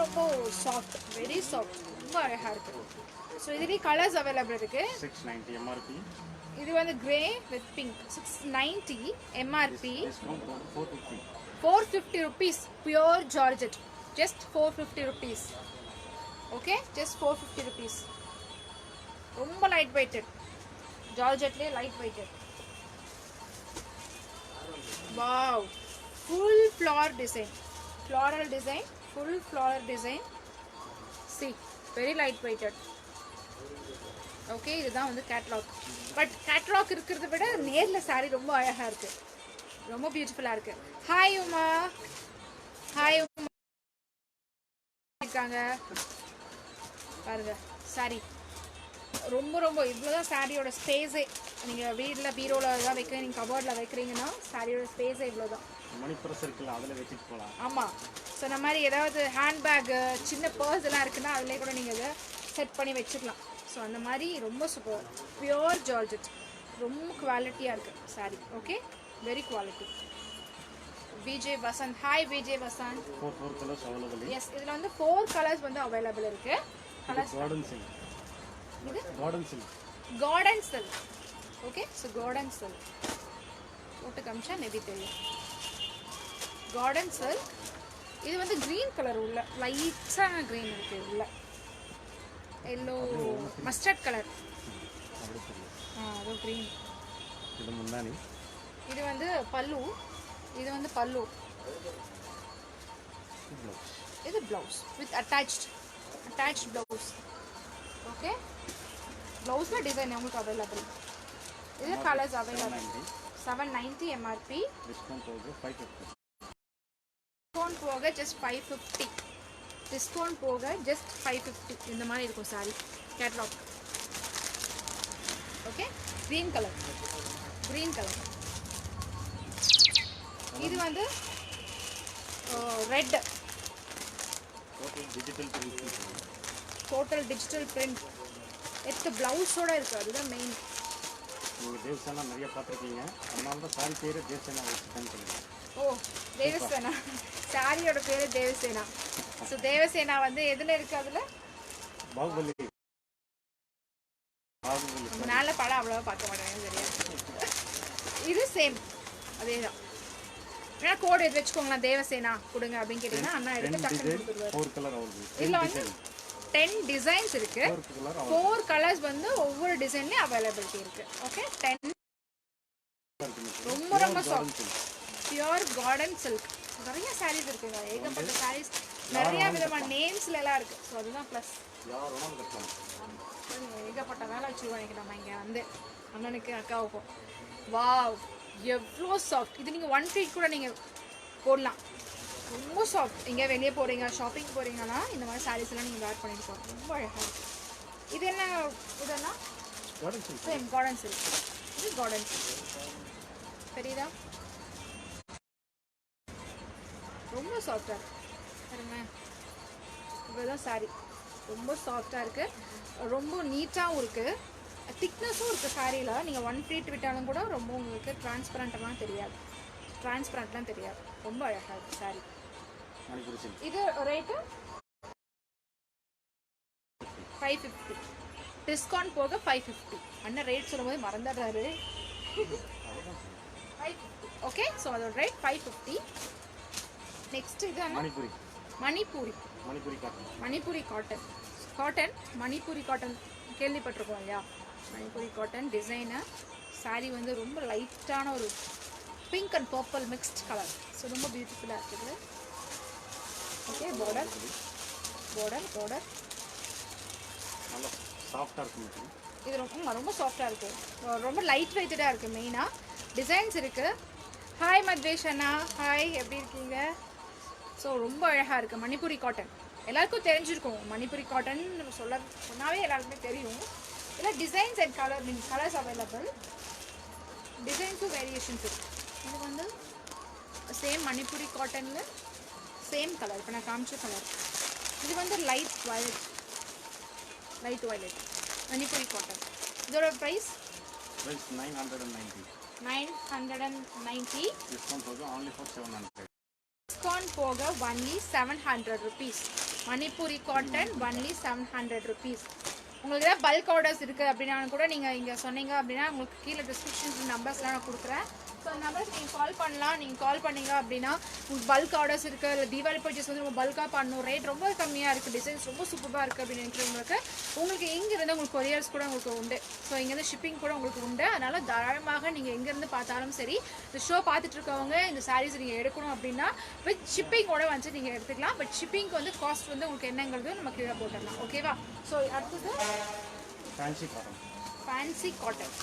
ரொம்ப சாஃப்ட், வெரி சாஃப்ட், ரொம்ப அழகாக இருக்குது. ஸோ இதுலேயே கலர்ஸ் அவைலபிள் இருக்குது. 690 எம்ஆர்பி. இது வந்து grey with pink. 690 MRP. 450 rupees. Pure georgette. Just 450 rupees. Okay, just 450 rupees. ரொம்ப லைட் வெயிட்டட், ஜார்ஜெட்லேயே light weighted. Wow, full floral design, floral design, full floral design. See very light weighted. Okay, இதுதான் வந்து catalogue. But catalogue இருக்கிறத விட நேரில் sorry ரொம்ப அழகாக இருக்குது, ரொம்ப பியூட்டிஃபுல்லாக இருக்குது. ஹாய் உமா, ஹாய் உமா இருக்காங்க பாருங்க. சாரி ரொம்ப ரொம்ப இவ்வளோதான் சாரியோட ஸ்பேஸே. நீங்கள் வீட்டில் பீரோவில் தான் வைக்கிறீங்க, நீங்கள் கபோர்டில் வைக்கிறீங்கன்னா சாரியோட ஸ்பேஸே இவ்வளோ தான். மணிப்புரஸ் இருக்குல்ல, அதில் வச்சுட்டு போகலாம். ஆமாம், ஸோ இந்த மாதிரி ஏதாவது ஹேண்ட்பேக்கு, சின்ன பர்ஸ் எல்லாம் இருக்குன்னா அதிலே கூட நீங்கள் இதை செட் பண்ணி வச்சுக்கலாம். ஸோ அந்த மாதிரி ரொம்ப சூப்பர், பியோர் ஜார்ஜெட், ரொம்ப குவாலிட்டியாக இருக்குது sari. Okay, very quality. Vijay Vasanth, hi Vijay Vasanth. 4 colours available. Yes, இதில் வந்து 4 கலர்ஸ் வந்து அவைலபிள் இருக்குது. கலர்ஸ் கார்டன் சில்க், இது garden silk, garden silk. Okay, so garden silk போட்டு காமிச்சா மேபி தெரியும். Garden silk. இது வந்து க்ரீன் கலர் உள்ள, லைட்டான க்ரீன் இருக்குது உள்ள, எல்லோ மஸ்டர்ட் கலர். அது க்ரீன். இது முந்தானி. இது வந்து பல்லு, இது வந்து பல்லு. இது blouse with attached blouse. Okay, ப்ளவுஸில் டிசைன் உங்களுக்கு அவைலபிள். இது கலர்ஸ் அவைலபிள். 790 எம்ஆர்பி. டிஸ்கவுண்ட் போக 550. டிஸ்கவுண்ட் போக ஜஸ்ட் 550. டிஸ்கவுண்ட் போக ஜஸ்ட் 550. இந்த மாதிரி இருக்கும் sorry catalogue. Okay, green colour, green colour. இது வந்து ரெட். டோட்டல் டிஜிட்டல் பிரிண்ட் எடுத்து ப்ளவுஸோட இருக்குது, அதுதான் மெயின். நீங்கள் தேவசேனா நிறைய பார்த்துருக்கீங்க, அதனால தான் சாரி பேர் தேவசேனா வச்சு பண்ணுறீங்க. ஓ, தேவசேனா சாரியோட பேர் தேவசேனா. ஸோ தேவசேனா வந்து எதில் இருக்குது? அதில் பாகுபலி. ரொம்ப நாள படம் அவ்வளோவா பார்க்க மாட்டேங்க, சரியா? இது சேம் அதே தான். ஏன்னா கோடு எது வச்சுக்கோங்களேன், தேவசேனா கொடுங்க அப்படின்னு கேட்டிங்கன்னா அண்ணா எடுத்து டக்குன்னு கொடுத்துருவாரு. 4 கலர் அவைலபிள். இதில் வந்து 10 டிசைன்ஸ் இருக்கு. 4 கலர்ஸ் வந்து ஒவ்வொரு டிசைன்லேயும் அவைலபிலிட்டி இருக்கு. ஓகே, 10. ரொம்ப ரொம்ப சாஃப்ட், பியூர் கார்டன் சில்க். நிறைய சாரீஸ் இருக்குங்க, ஏகப்பட்ட சாரீஸ், நிறைய விதமான நேம்ஸ்ல எல்லாம் இருக்கு. ஸோ அதுதான் ப்ளஸ். ஏகப்பட்ட வேலை வச்சுருவோம் நம்ம இங்கே வந்து அண்ணனுக்கு அக்காவுக்கும். வாவ், எவ்வளோ சாஃப்ட். இது நீங்கள் 1 ஃபீட் கூட நீங்கள் போடலாம், ரொம்ப சாஃப்ட். எங்கேயா வெளியே போகிறீங்க, ஷாப்பிங் போகிறீங்கன்னா இந்த மாதிரி சாரீஸ் எல்லாம் நீங்கள் வேர் பண்ணிட்டு போகலாம், ரொம்ப அழகாக இருக்கும். இது என்ன இதெல்லாம்? Same garden silk. இது கார்டன் சில்க், தெரியுதா? ரொம்ப சாஃப்டாக இருக்கு பாருங்க. இவ்வளோதான் சாரீ, ரொம்ப சாஃப்டாக இருக்குது, ரொம்ப நீட்டாகவும் இருக்குது, திக்னஸும் இருக்குது சாரியில். நீங்கள் 1 ஃபீட் விட்டாலும் கூட ரொம்ப உங்களுக்கு டிரான்ஸ்பரண்ட்லாம் தெரியாது, ரொம்ப அழகாக இருக்குது சாரி. இது ரேட்டு 550. டிஸ்கவுண்ட் போக 550. அண்ணன் ரேட் சொல்லும்போது மறந்துடுறாரு. 550. ஓகே, ஸோ அதோட ரேட் 550. நெக்ஸ்ட் இது மணிப்பூரி காட்டன் மணிப்பூரி காட்டன் கேள்விப்பட்டிருக்கோம் இல்லையா? மணிப்பூரி காட்டன் டிசைனர் சாரீ வந்து ரொம்ப லைட்டான ஒரு pink and purple mixed colour. So ரொம்ப பியூட்டிஃபுல்லாக இருக்குது. ஓகே, பார்டர் நல்லா சாஃப்டாக இருக்கும். இது ரொம்ப சாஃப்டாக இருக்குது, ரொம்ப லைட் வெயிட்டடாக இருக்குது. மெயினாக டிசைன்ஸ் இருக்குது. ஹாய் மத்வேஷ் அண்ணா, ஹாய், எப்படி இருக்கீங்க? ஸோ ரொம்ப அழகாக இருக்குது மணிப்பூரி காட்டன். எல்லாருக்கும் தெரிஞ்சிருக்கும் மணிப்பூரி காட்டன் சொன்னாவே எல்லாருக்குமே தெரியும். இதில் டிசைன்ஸ் அண்ட் கலர்ஸ் அவைலபிள், டிசைன்ஸும் வேரியேஷன்ஸ் இருக்குது. இது வந்து சேம் மணிப்பூரி காட்டனில் சேம் கலர், இப்போ நான் காமிச்ச கலர். இது வந்து லைட் வயலட் மணிப்பூரி காட்டன். இதோட ப்ரைஸ் 990. டிஸ்கவுண்ட் போக only for 700. டிஸ்கவுண்ட் போக only 700 rupees. Manipuri cotton only 700 rupees. உங்களுக்கு ஏதாவது பல்க் ஆர்டர்ஸ் இருக்குது அப்படின்னா கூட நீங்கள் இங்கே சொன்னீங்க அப்படின்னா உங்களுக்கு கீழே டிஸ்கிரிப்ஷன்ஸ் நம்பர்ஸ்லாம் நான் கொடுக்குறேன். ஸோ அந்த நம்பர்ஸ் நீங்கள் கால் பண்ணலாம். நீங்கள் கால் பண்ணீங்க அப்படின்னா உங்களுக்கு பல்க் ஆர்டர்ஸ் இருக்குது, இல்லை தீபாவளி பர்ச்சேஸ் வந்து நம்ம பல்காக பண்ணணும், ரேட் ரொம்ப கம்மியாக இருக்குது, டிசைன்ஸ் ரொம்ப சூப்பராக இருக்குது அப்படின்னு நினைக்கிறவங்களுக்கு உங்களுக்கு எங்கேருந்து உங்களுக்கு கொரியர்ஸ் கூட உங்களுக்கு உண்டு. ஸோ இங்கேருந்து ஷிப்பிங் கூட உங்களுக்கு உண்டு. அதனால் தாராளமாக நீங்கள் எங்கேருந்து பார்த்தாலும் சரி இந்த ஷோ பார்த்துட்டு இருக்கவங்க இந்த சாரீஸ் நீங்கள் எடுக்கணும் அப்படின்னா வித் ஷிப்பிங்கோட வந்து நீங்கள் எடுத்துக்கலாம். பட் ஷிப்பிங்க்கு வந்து காஸ்ட் வந்து உங்களுக்கு என்னங்கிறது நம்ம கீழே போட்டுடலாம். ஓகேவா? ஸோ அடுத்தது ஃபேன்சி காட்டன்.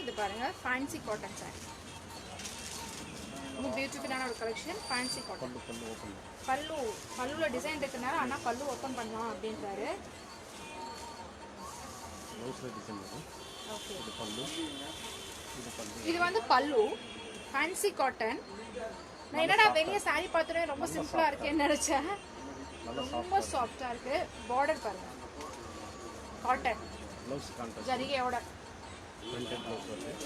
இது பாருங்க ஃபேன்சி காட்டன் சாரி, ரொம்ப பியூட்டிஃபுல்லான ஒரு கலெக்ஷன். ஃபேன்சி காட்டன் பல்லுல டிசைன் இருக்குனால ஆனால் பல்லு ஓப்பன் பண்ணலாம் அப்படின்றாரு. ஓகே, இது வந்து பல்லு ஃபேன்சி காட்டன். நான் என்னடா வெளியே சாரி பார்த்தோன்னே ரொம்ப சிம்பிளா இருக்கேன்னு நினைச்சேன். ரொம்ப சாஃப்டா இருக்கு. பார்டர் பாருங்க, காட்டன் ஜரிகையோட.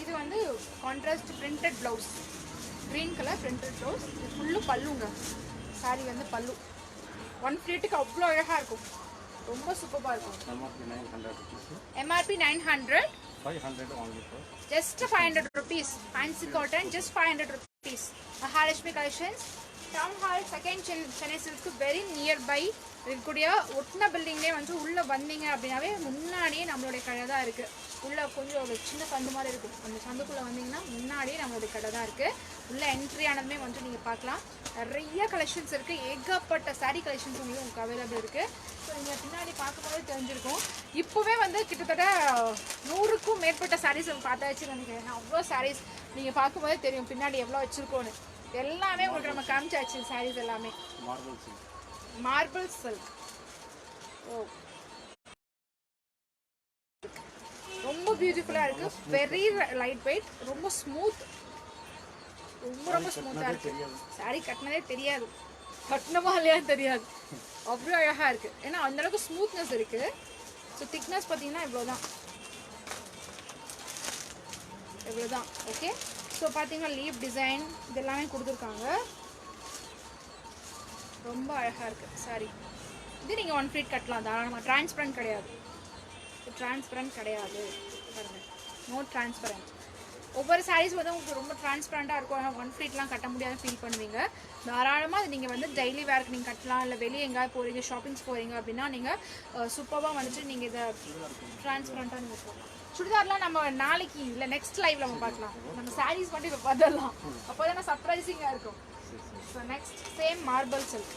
இது வந்து contrast printed blouse, green colour printed blouse. இது ஃபுல்லு பல்லுங்க. சாரி வந்து பல்லு 1 ஃபீட்டுக்கு அவ்வளோ அழகாக இருக்கும், ரொம்ப சூப்பராக இருக்கும். MRP 900, just 500 rupees. Fancy cotton, just 500 rupees. Mahalakshmi collections, Town Hall, second Chennai Silk, very nearby. இருக்கக்கூடிய ஒட்டின பில்டிங்லேயே வந்து உள்ளே வந்தீங்க அப்படின்னாவே முன்னாடியே நம்மளுடைய கடை தான் இருக்குது. உள்ளே கொஞ்சம் ஒரு சின்ன சந்து மாதிரி இருக்கும். அந்த சந்துக்குள்ளே வந்தீங்கன்னா முன்னாடியே நம்மளுடைய கடை தான் இருக்குது. உள்ளே என்ட்ரி ஆனதுமே வந்து நீங்கள் பார்க்கலாம். நிறைய கலெக்ஷன்ஸ் இருக்குது. ஏகப்பட்ட சாரீ கலெக்ஷன்ஸ் உங்களுக்கு அவைலபிள் இருக்குது. ஸோ நீங்கள் பின்னாடி பார்க்கும்போது தெரிஞ்சிருக்கும். இப்போவே வந்து கிட்டத்தட்ட 100க்கும் மேற்பட்ட சாரீஸ் பார்த்தாச்சுன்னு நினைக்கிறேன். அவ்வளோ சாரீஸ் நீங்கள் பார்க்கும்போதே தெரியும் பின்னாடி எவ்வளோ வச்சுருக்கோன்னு. எல்லாமே உங்களுக்கு நம்ம காமிச்சாச்சு. சாரீஸ் எல்லாமே மார்பிள் சில்க். ஓ, ரொம்ப பியூட்டிஃபுல்லா இருக்கு. வெரி லைட் வெயிட், ரொம்ப ஸ்மூத், ரொம்ப ஸ்மூத்தா இருக்கு. சாரி கட்டினதே தெரியாது, கட்டினமா இல்லையா தெரியாது, அவ்வளோ அழகா இருக்கு. ஏன்னா அந்த அளவுக்கு ஸ்மூத்னஸ் இருக்கு. ஸோ திக்னஸ் பார்த்தீங்கன்னா இவ்வளோதான். ஓகே, ஸோ பார்த்தீங்கன்னா லீப் டிசைன் இது எல்லாமே கொடுத்துருக்காங்க. ரொம்ப அழகாக இருக்குது சாரி. இது நீங்கள் 1 ஃபீட் கட்டலாம் தாராளமாக. டிரான்ஸ்பரண்ட் கிடையாது, பாருங்கள், நோ டிரான்ஸ்பரண்ட். ஒவ்வொரு சாரீஸ் வந்து உங்களுக்கு ரொம்ப டிரான்ஸ்பரண்ட்டாக இருக்கும். ஆனால் 1 ஃபீட்லாம் கட்ட முடியாத ஃபீல் பண்ணுவீங்க. தாராளமாக அது நீங்கள் வந்து டெய்லி வேர்க்கு நீங்கள் கட்டலாம். இல்லை வெளியே எங்கேயாவது போகிறீங்க, ஷாப்பிங்ஸ் போகிறீங்க அப்படின்னா நீங்கள் சூப்பராக வந்துட்டு நீங்கள் இதை டிரான்ஸ்பரண்ட்டாக நீங்கள் போகலாம். சுடிதார்லாம் நம்ம நாளைக்கு இல்லை நெக்ஸ்ட் லைவ்ல நம்ம பார்க்கலாம். நம்ம சாரீஸ் மட்டும் இப்போ பார்த்துடலாம், அப்போ தானே சர்ப்ரைசிங்காக இருக்கும். So next same marble silk.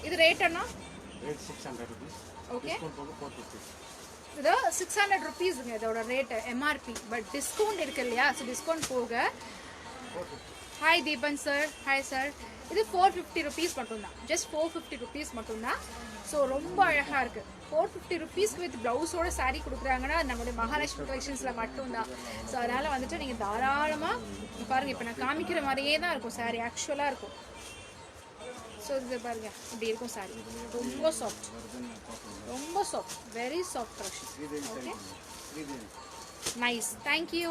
இது ரேட் என்ன? Rate 600 rupees. ஓகே, டிஸ்கவுண்ட் போக 450. இது 600 rupeesங்க இதோட ரேட் MRP. பட் டிஸ்கவுண்ட் இருக்கு இல்லையா? ஸோ டிஸ்கவுண்ட் போக. Hi Deepan sir, hi sir. இது 450 rupees மட்டும்தான், ஜஸ்ட் 450 rupees மட்டும்தான். ஸோ ரொம்ப அழகாக இருக்குது. 450 rupeesக்கு வித் ப்ளவுஸோட சாரீ கொடுக்குறாங்கன்னா நம்மளுடைய மகாலட்சுமி கலெக்ஷன்ஸில் மட்டும்தான். ஸோ அதனால் வந்துட்டு நீங்கள் தாராளமாக பாருங்கள். இப்போ நான் காமிக்கிற மாதிரியே தான் இருக்கும் சாரீ, ஆக்சுவலாக இருக்கும். ஸோ இது பாருங்கள், இப்படி இருக்கும் சாரீ. ரொம்ப soft, very soft collection. Okay, nice. Thank you.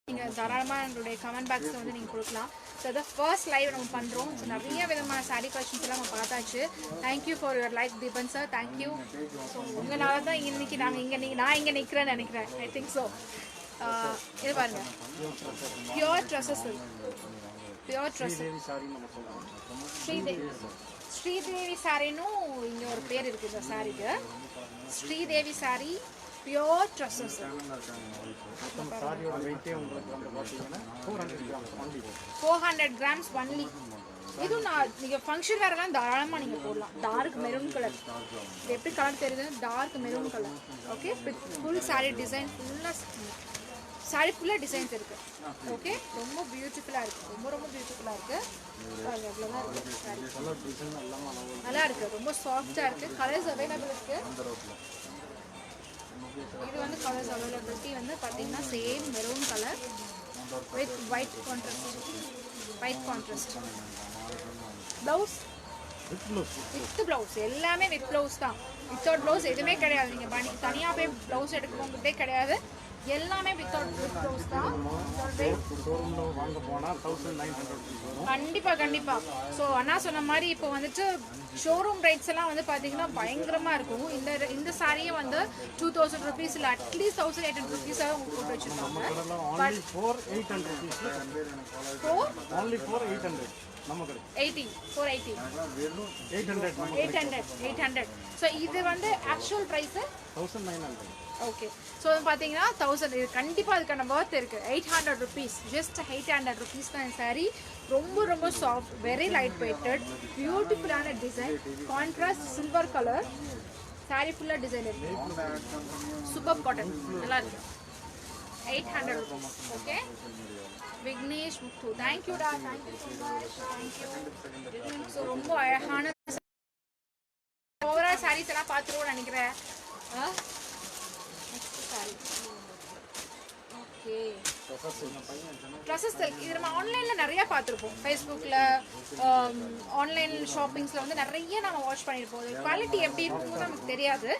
நீங்கள் தாராளமாக எங்களுடைய கமெண்ட் பாக்ஸில் வந்து நீங்கள் கொடுக்கலாம். ஸோ அதை ஃபர்ஸ்ட் லைவ் நம்ம பண்ணுறோம். ஸோ நிறைய விதமான சாரீ கலெக்ஷன்ஸ் எல்லாம் நம்ம பார்த்தாச்சு. Thank you for your like Deepan sir, thank you. So உங்களால தான் இன்னைக்கு நான் இங்கே நிற்கிறேன்னு நினைக்கிறேன். I think so. இது பாருங்க, பியோர் ட்ரெஸ்ஸஸ், ஸ்ரீதேவி சாரின்னும் இங்கே ஒரு பேர் இருக்குது இந்த சாரீக்கு. Sridevi saree, pure dresses. 400 grams only. இதுவும் நீங்கள் ஃபங்க்ஷன் வேறெல்லாம் தாராளமாக நீங்கள் போடலாம். டார்க் மெரூன் கலர், இது எப்படி கலர் தெரியுது? Dark maroon colour. Okay, full sari design, sari ஃபுல்லாக டிசைன்ஸ் இருக்குது. ஓகே, ரொம்ப பியூட்டிஃபுல்லாக இருக்குது, ரொம்ப பியூட்டிஃபுல்லாக இருக்குது. எவ்வளோதான் இருக்குது சாரீ, நல்லா இருக்குது, ரொம்ப சாஃப்டாக இருக்குது. கலர்ஸ் அவைலபிள் இருக்குது. இது வந்து கலர்ஸ் அவைலபிலிட்டி வந்து பார்த்தீங்கன்னா same maroon colour with white contrast. Blouse with blouse, எல்லாமே வித் ப்ளவுஸ் தான். வித்தவுட் ப்ளவுஸ் எதுவுமே கிடையாது. நீங்கள் தனியாக போய் ப்ளவுஸ் எடுக்கணுங்கிறதே கிடையாது. எல்லாமே வித்தவுட் ப்ளவுஸ் தான். ஷோரூம்ல வாங்க போனா 1900 வரும். கண்டிப்பா. ஸோ அண்ணா சொன்ன மாதிரி இப்போ வந்துட்டு ஷோரூம் ரேட்ஸ் எல்லாம் வந்து பார்த்தீங்கன்னா பயங்கரமா இருக்கும். இந்த சாரியே வந்து 2000 ருபீஸ் இல்லை அட்லீஸ்ட் 1800 ருபீஸாக உங்களுக்கு போட்டு வச்சிருக்காங்க. only for 800 rupees. only for 800 நம்ம கடை 480 800. ஸோ இது வந்து ஆக்சுவல் ப்ரைஸு 1900. ஓகே. ஸோ பார்த்தீங்கன்னா 1000 இது கண்டிப்பாக அதுக்கான ஒர்த் இருக்குது. 800 ருபீஸ், ஜஸ்ட் 800 ருபீஸ் தான் சாரி. ரொம்ப சாஃப்ட், வெரி லைட் வெயிட்டட், பியூட்டிஃபுல்லான design, contrast silver colour. Saree ஃபுல்லாக டிசைன் இருக்கு. சூப்பர் காட்டன் நல்லா இருக்கு. 800 ருபீஸ். ஓகே. விக்னேஷ் முத்து, தேங்க்யூடா, thank you so much, thank you. So ரொம்ப அழகான ஓவரால் சாரீஸ் எல்லாம் பார்த்துருவோம்னு நினைக்கிறேன். Next sorry. ஓகே. ட்ரெஸ்ஸஸ் இது நம்ம ஆன்லைனில் நிறையா பார்த்துருப்போம். ஃபேஸ்புக்கில் ஆன்லைன் ஷாப்பிங்ஸில் வந்து நிறைய நம்ம வாட்ச் பண்ணியிருப்போம். குவாலிட்டி எப்படி இருக்கும்போது நமக்கு தெரியாது.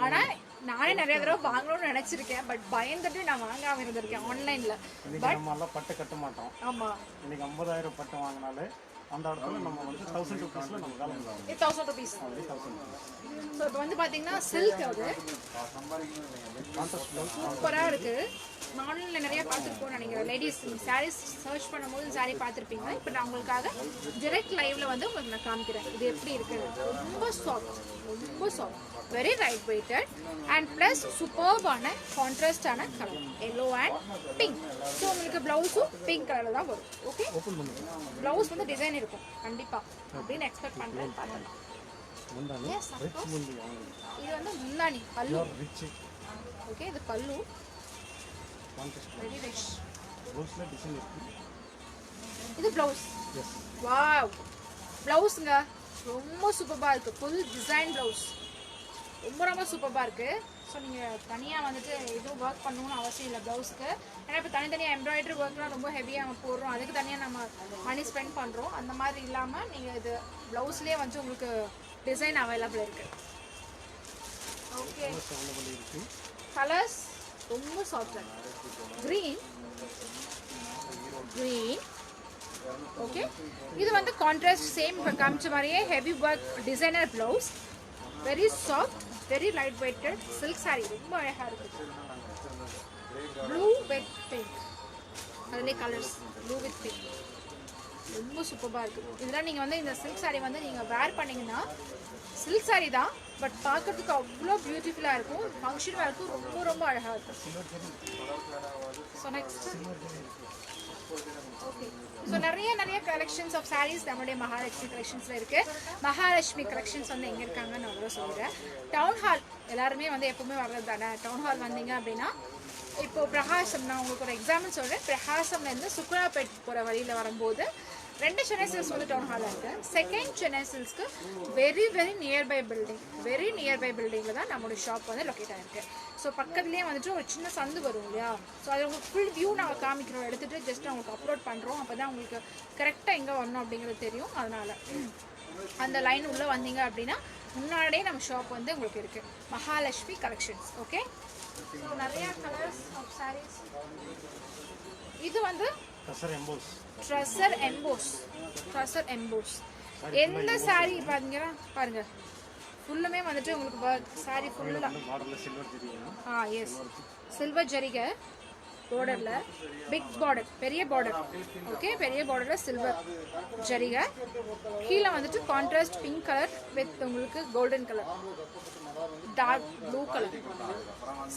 ஆனால் நானே நிறைய தடவை வாங்கணும்னு நினச்சிருக்கேன். பட் பயந்துட்டு நான் வாங்காமல் இருந்திருக்கேன் ஆன்லைனில். பட் நம்ம எல்லாம் பட்டு கட்ட மாட்டோம். ஆமாம், இன்னைக்கு 50,000 பட்டு வாங்கினாலே அந்த இடத்துல நம்ம வந்து 1000 ருபீஸ்ல நம்ம வேலை பண்ணுவோம். 1000 ருபீஸ். ஸோ இப்போ வந்து பார்த்தீங்கன்னா சில்க் அது சூப்பராக இருக்குது. ஆன்லைனில் நிறைய பார்த்துருப்போம் நினைக்கிறேன். லேடிஸ் சாரீஸ் சர்ச் பண்ணும்போது சாரீ பார்த்துருப்பீங்க. இப்போ நான் உங்களுக்காக டிரெக்ட் லைவ்ல வந்து உங்களுக்கு நான் காமிக்கிறேன் இது எப்படி இருக்குது. ரொம்ப soft, very light weighted and plus சூப்பர்பான கான்ட்ராஸ்டான colour yellow and pink. So உங்களுக்கு ப்ளவுஸும் பிங்க் கலரில் தான் வரும். ஓகே. ப்ளவுஸ் வந்து டிசைன் இருக்கும் கண்டிப்பாக அப்படின்னு எக்ஸ்பெக்ட் பண்ணுறேன். பார்க்கலாம். Yes, of course. இது வந்து முந்தானி பல்லு. ஓகே. இது பல்லு. Very rich. ப்ளவுஸ்ல டிசைன் இருக்கு. இது ப்ளவுஸ். வாவ், ப்ளவுஸுங்க ரொம்ப சூப்பராக இருக்குது. ஃபுல் டிசைன் ப்ளவுஸ் ரொம்ப சூப்பராக இருக்குது. ஸோ நீங்கள் தனியாக வந்துட்டு எதுவும் ஒர்க் பண்ணணும்னு அவசியம் இல்லை ப்ளவுஸ்க்கு. ஏன்னா இப்போ தனித்தனியாக எம்ப்ராய்டரி ஒர்க்லாம் ரொம்ப ஹெவியாக நம்ம போடுறோம். அதுக்கு தனியாக நம்ம மணி ஸ்பெண்ட் பண்ணுறோம். அந்த மாதிரி இல்லாமல் நீங்கள் இது ப்ளவுஸ்லேயே வந்து உங்களுக்கு டிசைன் அவைலபிள் இருக்குது. ஓகே. கலர்ஸ் ரொம்ப சாஃப்ட். க்ரீன். ஓகே. இது வந்து கான்ட்ராஸ்ட் சேம் காமிச்ச மாதிரியே heavy work designer blouse. Very soft, very light weighted silk sari. ரொம்ப அழகாக இருக்குது. Blue with pink. அதுலேயே கலர்ஸ் ப்ளூ வித் பிங்க் ரொம்ப சூப்பராக இருக்குது. இதெல்லாம் நீங்கள் வந்து இந்த சில்க் சாரி வந்து நீங்கள் வேர் பண்ணிங்கன்னா சில்க் சாரி தான், பட் பார்க்கறதுக்கு அவ்வளோ பியூட்டிஃபுல்லாக இருக்கும். ஃபங்க்ஷன் வேர்க்கும் ரொம்ப அழகாக இருக்கும். So next okay. ஸோ நிறைய கலெக்ஷன்ஸ் ஆஃப் சாரீஸ் நம்மளுடைய மகாலட்சுமி கலெக்ஷன்ஸில் இருக்குது. மகாலட்சுமி கலெக்ஷன்ஸ் வந்து எங்கே இருக்காங்கன்னு நான் அவ்வளோ சொல்கிறேன். டவுன் ஹால் எல்லாருமே வந்து எப்போவுமே வர்றது தானே. டவுன் ஹால் வந்தீங்க அப்படின்னா இப்போது பிரகாசம், நான் உங்களுக்கு ஒரு எக்ஸாம்பிள் சொல்கிறேன். பிரகாசம்லேருந்து சுக்ராபேட் போகிற வழியில் வரும்போது 2 சென்னை சில்க்ஸ் வந்து டவுன் ஹாலில் இருக்குது. செகண்ட் சென்னை சில்க்ஸ்க்கு வெரி நியர்பை பில்டிங்கில் தான் நம்மளோட ஷாப் வந்து லொக்கேட் ஆகிருக்கு. ஸோ பக்கத்துலேயே வந்துட்டு ஒரு சின்ன சந்து வரும் இல்லையா. ஸோ அது உங்களுக்கு ஃபுல் வியூ நாங்கள் காமிக்கிறோம், எடுத்துகிட்டு ஜஸ்ட் உங்களுக்கு அப்லோட் பண்ணுறோம். அப்போ தான் உங்களுக்கு கரெக்டாக எங்கே வரணும் அப்படிங்கிறது தெரியும். அதனால் அந்த லைன் உள்ளே வந்தீங்க அப்படின்னா முன்னாடியே நம்ம ஷாப் வந்து உங்களுக்கு இருக்குது. மகாலட்சுமி கலெக்ஷன்ஸ். ஓகே. ஸோ நிறையா கலர்ஸ் ஆஃப் சாரீஸ். இது வந்து ட்ரெஸ்ஸர் எம்போஸ். எந்த சாரீ பார்த்தீங்கன்னா பாருங்க, ஃபுல்லுமே வந்துட்டு உங்களுக்கு ஒர்க். சாரீ ஃபுல்லாக எஸ் சில்வர் ஜரிகை பார்டரில், பிக் பார்டர், பெரிய பார்டர். ஓகே. பெரிய பார்டரில் சில்வர் ஜரிகை. கீழே வந்துட்டு கான்ட்ராஸ்ட் பிங்க் கலர் வித் உங்களுக்கு golden colour, dark blue colour,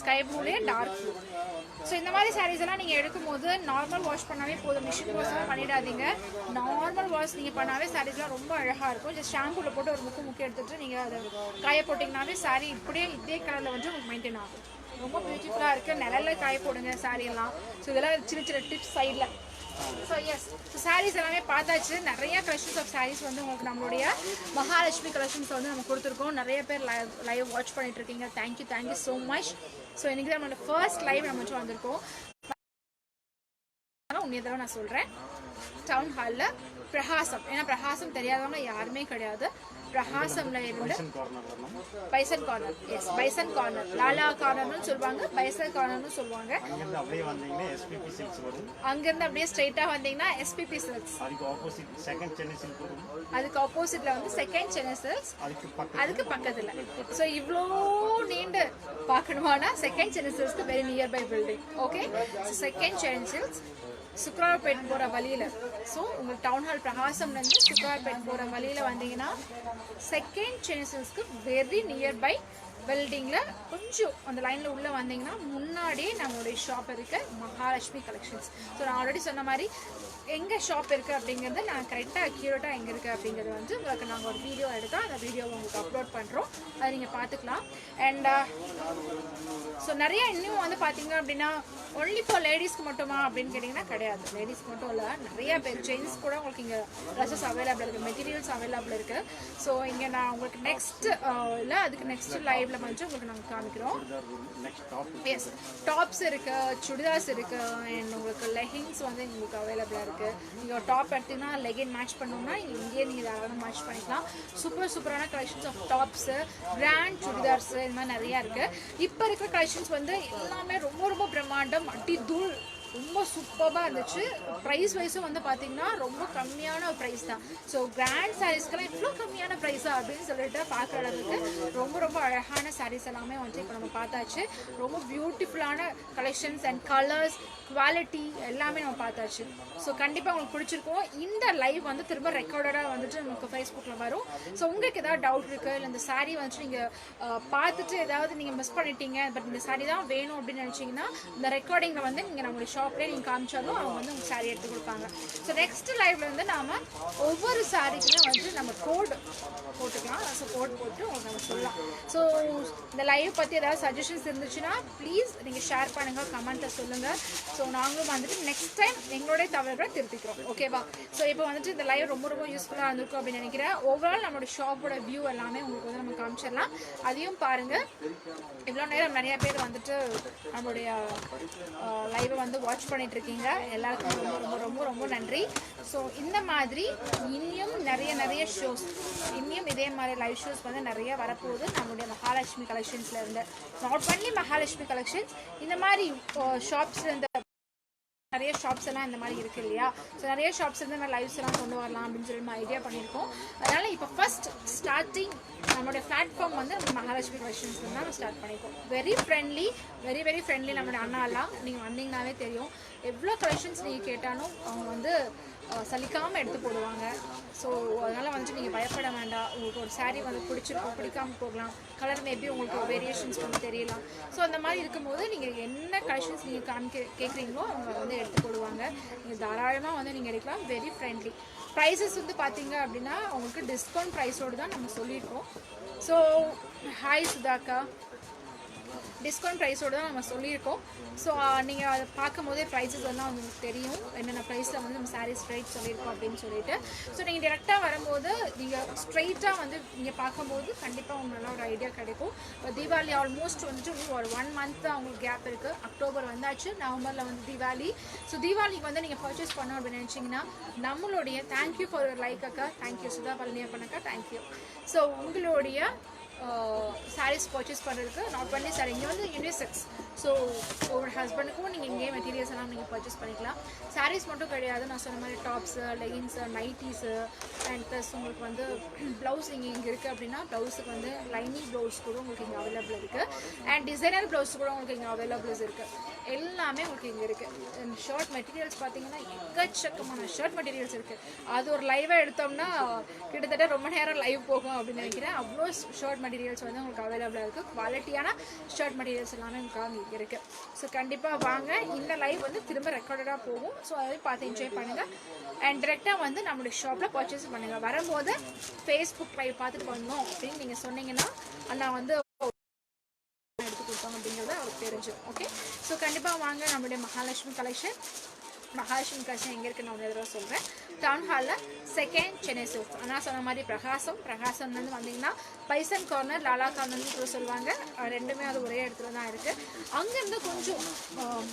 sky ப்ளூலேயே டார்க் ப்ளூ. ஸோ இந்த மாதிரி சாரீஸ் எல்லாம் நீங்கள் எடுக்கும்போது நார்மல் வாஷ் பண்ணாவே போதும். மிஷின் வாஷ்லாம் பண்ணிடாதீங்க. நார்மல் வாஷ் நீங்கள் பண்ணாவே சாரீஸ்லாம் ரொம்ப அழகாக இருக்கும். ஜஸ்ட் ஷாம்பூவில் போட்டு ஒரு முக்கு எடுத்துகிட்டு நீங்கள் அதை காய போட்டிங்கனாவே சாரீ இப்படியே இதே கலரில் வந்து உங்களுக்கு மெயின்டைன் ஆகும். ரொம்ப பியூட்டிஃபுல்லாக இருக்குது. நிழல்ல காய போடுங்க சாரியெல்லாம். ஸோ இதெல்லாம் சின்ன டிப்ஸ் சைடில். ஸோ எஸ், சாரீஸ் எல்லாமே பார்த்தாச்சு. நிறைய கலெக்ஷன்ஸ் ஆஃப் சாரீஸ் வந்து உங்களுக்கு நம்மளுடைய மகாலட்சுமி கலெக்ஷன்ஸ் வந்து நம்ம கொடுத்துருக்கோம். நிறைய பேர் லைவ் வாட்ச் பண்ணிட்டு இருக்கீங்க. Thank you so much. ஸோ இன்றைக்கி தான் நம்மளோட ஃபர்ஸ்ட் லைவ் நம்ம வந்திருக்கோம். உண்மையை தடவை நான் சொல்கிறேன், டவுன் ஹாலில் பிரகாசம். ஏன்னா பிரகாசம் தெரியாதவங்க யாருமே கிடையாது. பிரகாசம்ல இருந்து கார்னர் வரணும். Bison corner, yes bison corner, Lala கார்னர்னு சொல்லுவாங்க, பைசன் கார்னர்னு சொல்லுவாங்க. அங்கிருந்து அப்படியே வந்தீங்கன்னா எஸ்பிபி சில்க்ஸ் வரும். அங்கிருந்து அப்படியே ஸ்ட்ரைட்டா வந்தீங்கன்னா எஸ்பிபி சில்க்ஸ், அதுக்கு ஆப்போசிட் செகண்ட் சென்னை சில்க் வரும். அதுக்கு ஆப்போசிட்ல வந்து செகண்ட் சென்னை சில்க்ஸ், அதுக்கு பக்கத்துல. ஸோ இவ்வளோ நீண்டு பார்க்கணுமானா செகண்ட் சென்னை சில்க்ஸ்க்கு very nearby building. Okay, second Chennai silks Sukrawarpet போகிற வழியில். ஸோ உங்களுக்கு டவுன் ஹால் பிரகாசம்லேருந்து சுக்ரார்பேட் போகிற வழியில் வந்தீங்கன்னா செகண்ட் சென்னை சில்க்ஸ்க்கு வெரி நியர்பை பில்டிங்கில் கொஞ்சம் அந்த லைனில் உள்ளே வந்தீங்கன்னா முன்னாடியே நம்மளுடைய ஷாப் இருக்கு, மகாலட்சுமி கலெக்ஷன்ஸ். ஸோ நான் ஆல்ரெடி சொன்ன மாதிரி எங்கே ஷாப் இருக்குது அப்படிங்கிறது நான் கரெக்டாக அக்யூரேட்டாக எங்கே இருக்குது அப்படிங்கிறது வந்து உங்களுக்கு நாங்கள் ஒரு வீடியோ எடுத்தால் அந்த வீடியோவை உங்களுக்கு அப்லோட் பண்ணுறோம், அதை நீங்கள் பார்த்துக்கலாம். அண்ட் ஸோ நிறைய இன்னும் வந்து பார்த்தீங்க அப்படின்னா ஒன்லி ஃபார் லேடிஸ்க்கு மட்டுமா அப்படின்னு கேட்டிங்கன்னா கிடையாது. லேடிஸ்க்கு மட்டும் இல்லை, நிறைய பேர் ஜென்ஸ் கூட உங்களுக்கு இங்கே ட்ரெஸ்ஸஸ் அவைலபிள் இருக்குது, மெட்டீரியல்ஸ் அவைலபிள் இருக்குது. ஸோ இங்கே நான் உங்களுக்கு நெக்ஸ்ட் இல்லை அதுக்கு நெக்ஸ்ட் லைவ்ல வந்து உங்களுக்கு நாங்கள் காமிக்கிறோம். எஸ், டாப்ஸ் இருக்குது, சுடிதார்ஸ் இருக்குது, அண்ட் உங்களுக்கு லெகின்ஸ் வந்து உங்களுக்கு அவைலபிளாக இருக்குது. நீங்கள் டாப் எடுத்தீங்கன்னா லெகின் மேட்ச் பண்ணோம்னா இங்கேயே நீங்கள் தாராளமாக மேட்ச் பண்ணிக்கலாம். சூப்பரான collections of tops, grand churidars, இந்த மாதிரி நிறையா இருக்குது. இப்போ இருக்கிற கலெக்ஷன்ஸ் வந்து எல்லாமே ரொம்ப பிரம்மாண்டம், அடி தூள், ரொம்ப சூப்பராக இருந்துச்சு. ப்ரைஸ் வைஸும் வந்து பார்த்தீங்கன்னா ரொம்ப கம்மியான ப்ரைஸ் தான். ஸோ கிராண்ட் சாரீஸ்க்கெல்லாம் இவ்வளோ கம்மியான ப்ரைஸா அப்படின்னு சொல்லிட்டு பார்க்குற அளவுக்கு ரொம்ப அழகான சாரீஸ் எல்லாமே வந்து இப்போ நம்ம பார்த்தாச்சு. ரொம்ப பியூட்டிஃபுல்லான கலெக்ஷன்ஸ் அண்ட் கலர்ஸ், குவாலிட்டி எல்லாமே நம்ம பார்த்தாச்சு. ஸோ கண்டிப்பாக உங்களுக்கு பிடிச்சிருக்கும். இந்த லைவ் வந்து திரும்ப ரெக்கார்டடாக வந்துட்டு நமக்கு ஃபேஸ்புக்கில் வரும். ஸோ உங்களுக்கு ஏதாவது டவுட் இருக்குது, இல்லை இந்த சாரீ வந்துட்டு நீங்கள் பார்த்துட்டு ஏதாவது நீங்கள் மிஸ் பண்ணிட்டீங்க, பட் இந்த சாரீ தான் வேணும் அப்படின்னு நினச்சிங்கன்னா இந்த ரெக்கார்டிங்கில் வந்து நீங்கள் நம்மளுடைய ஷாப்லேயே நீங்கள் காமிச்சாலும் அவங்க வந்து உங்கள் சாரீ எடுத்து கொடுப்பாங்க. ஸோ நெக்ஸ்ட் லைவ்ல வந்து நாம் ஒவ்வொரு சாரீக்குமே வந்து நம்ம கோட் போட்டுக்கலாம். ஸோ கோட் போட்டு உங்களுக்கு நம்ம சொல்லலாம். ஸோ இந்த லைவ் பற்றி ஏதாவது சஜஷன்ஸ் இருந்துச்சுன்னா ப்ளீஸ் நீங்கள் ஷேர் பண்ணுங்கள், கமெண்ட்டில் சொல்லுங்கள். ஸோ நாங்களும் வந்துட்டு நெக்ஸ்ட் டைம் எங்களுடைய தவறுகளை திருத்திக்கிறோம். ஓகேவா? ஸோ இப்போ வந்துட்டு இந்த லைவ் ரொம்ப யூஸ்ஃபுல்லாக இருந்திருக்கும் அப்படின்னு நினைக்கிறேன். ஓவரால் நம்மளோட ஷாப்போட வியூ எல்லாமே உங்களுக்கு வந்து நம்ம காமிச்சிடலாம், அதையும் பாருங்கள். இவ்வளோ நேரம் நிறைய பேர் வந்துட்டு நம்மளுடைய லைவை வந்து வாட்ச் பண்ணிட்டு இருக்கீங்க. எல்லாருக்கும் ரொம்ப நன்றி. ஸோ இந்த மாதிரி இன்னும் நிறைய ஷோஸ், இன்னும் இதே மாதிரி லைவ் ஷோஸ் வந்து நிறைய வரப்போகுது நம்மளுடைய மகாலட்சுமி கலெக்ஷன்ஸ்ல இருந்து. நாட் ஒன்லி மகாலட்சுமி கலெக்ஷன்ஸ், இந்த மாதிரி ஷாப்ஸ்ல இருந்து நிறைய ஷாப்ஸ் எல்லாம் இந்த மாதிரி இருக்குது இல்லையா? ஸோ நிறைய ஷாப்ஸ் இருந்து இந்த மாதிரி லைவ்ஸ் எல்லாம் கொண்டு வரலாம் அப்படின்னு சொல்லி நம்ம ஐடியா பண்ணியிருக்கோம். அதனால் இப்போ ஃபர்ஸ்ட் ஸ்டார்டிங் நம்மளுடைய பிளாட்ஃபார்ம் வந்து நம்ம மகாலட்சுமி கலெக்ஷன்ஸ் தான் நம்ம ஸ்டார்ட் பண்ணியிருக்கோம். வெரி ஃப்ரெண்ட்லி நம்மளுடைய அண்ணாலாம். நீங்கள் வந்தீங்கன்னாவே தெரியும், எவ்வளோ கலெக்ஷன்ஸ் நீங்கள் கேட்டாலும் அவங்க வந்து சலிக்காமல் எடுத்து போடுவாங்க. ஸோ அதனால் வந்துட்டு நீங்கள் பயப்பட வேண்டாம். உங்களுக்கு ஒரு சாரீ வந்து பிடிச்சிருக்கும், பிடிக்காமல் போகலாம், கலர் மேபி உங்களுக்கு வேரியேஷன்ஸ் வந்து தெரியலாம். ஸோ அந்த மாதிரி இருக்கும்போது நீங்கள் என்ன கலெக்ஷன்ஸ் நீங்கள் கேட்குறீங்களோ அவங்க வந்து எடுத்து போடுவாங்க. நீங்கள் தாராளமாக வந்து நீங்கள் எடுக்கலாம். Very friendly. ப்ரைஸஸ் வந்து பார்த்தீங்க அப்படின்னா உங்களுக்கு டிஸ்கவுண்ட் ப்ரைஸோடு தான் நம்ம சொல்லியிருக்கோம். ஸோ ஹாய் சுதாக்கா, டிஸ்கவுண்ட் ப்ரைஸோடு தான் நம்ம சொல்லியிருக்கோம். ஸோ நீங்கள் அதை பார்க்கும் போதே ப்ரைஸஸ் எல்லாம் உங்களுக்கு தெரியும், என்னென்ன ப்ரைஸில் வந்து நம்ம சாரீஸ் ரேட் சொல்லியிருக்கோம் அப்படின்னு சொல்லிட்டு. ஸோ நீங்கள் டேரெக்டாக வரும்போது நீங்கள் ஸ்ட்ரெயிட்டாக வந்து நீங்கள் பார்க்கும்போது கண்டிப்பாக உங்களுக்கு நல்லா ஒரு ஐடியா கிடைக்கும். இப்போ தீபாவளி ஆல்மோஸ்ட் வந்துட்டு ஒரு 1 மந்த் தான் உங்களுக்கு கேப் இருக்குது. அக்டோபர் வந்தாச்சு, நவம்பரில் வந்து தீபாவளி. ஸோ தீபாவளிக்கு வந்து நீங்கள் பர்ச்சேஸ் பண்ணோம் அப்படின்னு நினச்சிங்கன்னா நம்மளுடைய தேங்க்யூ ஃபார் யுவர் லைக் அக்கா, தேங்க்யூ சுதா பழனியப்பனக்கா, தேங்க்யூ. ஸோ உங்களுடைய சாரீஸ் பர்ச்சேஸ் பண்ணுறதுக்கு நாட் ஒன்லி சாரி, இங்கே வந்து யூனிசெக்ஸ். ஸோ ஒரு ஹஸ்பண்டுக்கும் நீங்கள் இங்கேயே மெட்டீரியல்ஸ் எல்லாம் நீங்கள் பர்ச்சேஸ் பண்ணிக்கலாம். சாரீஸ் மட்டும் கிடையாது, நான் சொன்ன மாதிரி tops, leggings, nighties, and plus உங்களுக்கு வந்து ப்ளவுஸ் இங்கே இருக்குது அப்படின்னா ப்ளவுஸுக்கு வந்து லைனிங் ப்ளவுஸ் கூட உங்களுக்கு இங்கே அவைலபிள் இருக்குது. அண்ட் டிசைனர் ப்ளவுஸ் கூட உங்களுக்கு இங்கே அவைலபிள்ஸ் இருக்குது. எல்லாமே உங்களுக்கு இங்கே இருக்குது. ஷர்ட் மெட்டீரியல்ஸ் பார்த்தீங்கன்னா எக்கச்சக்கமான ஷர்ட் மெட்டீரியல்ஸ் இருக்குது. அது ஒரு லைவாக எடுத்தோம்னா கிட்டத்தட்ட ரொம்ப நேரம் லைவ் போகும் அப்படின்னு நினைக்கிறேன். அவ்வளோ ஷர்ட் மெட்டீரியல்ஸ் வந்து உங்களுக்கு அவைலபிளாக இருக்குது. குவாலிட்டியான ஷர்ட் மெட்டீரியல்ஸ் எல்லாமே உங்களுக்கு இங்கே இருக்குது. ஸோ கண்டிப்பாக வாங்க. இந்த லைவ் வந்து திரும்ப ரெக்கார்டடாக போகும். ஸோ அதை பார்த்து என்ஜாய் பண்ணுங்கள். அண்ட் டிரெக்டாக வந்து நம்மளுடைய ஷாப்பில் பர்ச்சேஸ் பண்ணுங்கள். வரும்போது ஃபேஸ்புக் லைவ் பார்த்துட்டு பண்ணணும் அப்படின்னு நீங்கள் சொன்னீங்கன்னா நான் வந்து எடுத்து கொடுத்தோம் அப்படிங்கிறத அவருக்கு தெரிஞ்சு. ஓகே, ஸோ கண்டிப்பாக வாங்க நம்மளுடைய மகாலட்சுமி கலெக்ஷன். மகாலட்சுமி கலெக்ஷன் எங்கே இருக்குன்னு நான் ஒரு தடவை சொல்கிறேன். டவுன் ஹாலில் செகண்ட் சென்னை சில்க்ஸ். ஆனால் சொன்ன மாதிரி பிரகாசம்லேருந்து வந்தீங்கன்னா பைசன் கார்னர், லாலா கார்னர்னு கூட சொல்லுவாங்க. ரெண்டுமே அது ஒரே இடத்துல தான் இருக்குது. அங்கேருந்து கொஞ்சம்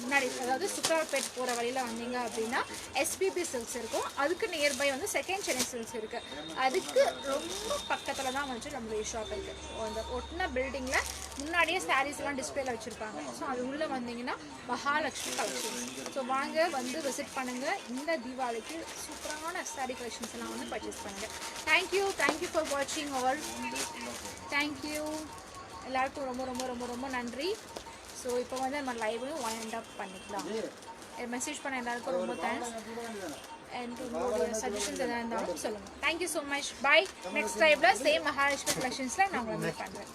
முன்னாடி, அதாவது சுக்ராப்பேட் போகிற வழியில் வந்தீங்க அப்படின்னா எஸ்பிபி சில்க்ஸ் இருக்கும். அதுக்கு நியர்பை வந்து செகண்ட் சென்னை சில்க்ஸ் இருக்குது. அதுக்கு ரொம்ப பக்கத்தில் தான் வந்து நம்மளுடைய ஷாப் இருக்குது. அந்த ஒட்டின பில்டிங்கில் முன்னாடியே சாரீஸ்லாம் டிஸ்பிளேல வச்சுருப்பாங்க. ஸோ அது உள்ளே வந்தீங்கன்னா மகாலட்சுமி கலெக்ஷன்ஸ். ஸோ வாங்க வந்து விசிட் பண்ணுங்கள். இந்த தீபாவளிக்கு சூப்பரான சாரீ கலெக்ஷன்ஸ் எல்லாம் வந்து பர்ச்சேஸ் பண்ணுங்கள். தேங்க்யூ ஃபார் வாட்சிங் ஆல். தேங்க்யூ எல்லாருக்கும் ரொம்ப ரொம்ப ரொம்ப ரொம்ப நன்றி. ஸோ இப்போ வந்து நம்ம லைவையும் வைண்ட் அப் பண்ணிக்கலாம். மெசேஜ் பண்ண எல்லாருக்கும் ரொம்ப தேங்க்ஸ். அண்ட் உங்களுடைய சஜஷன்ஸ் எதாவது இருந்தாலும் சொல்லுங்கள். Thank you so much. Bye. Next லைவ்ல சேம் மகாலட்சுமி கலெக்ஷன்ஸில் நான் உங்களை மீட் பண்ணுறேன்.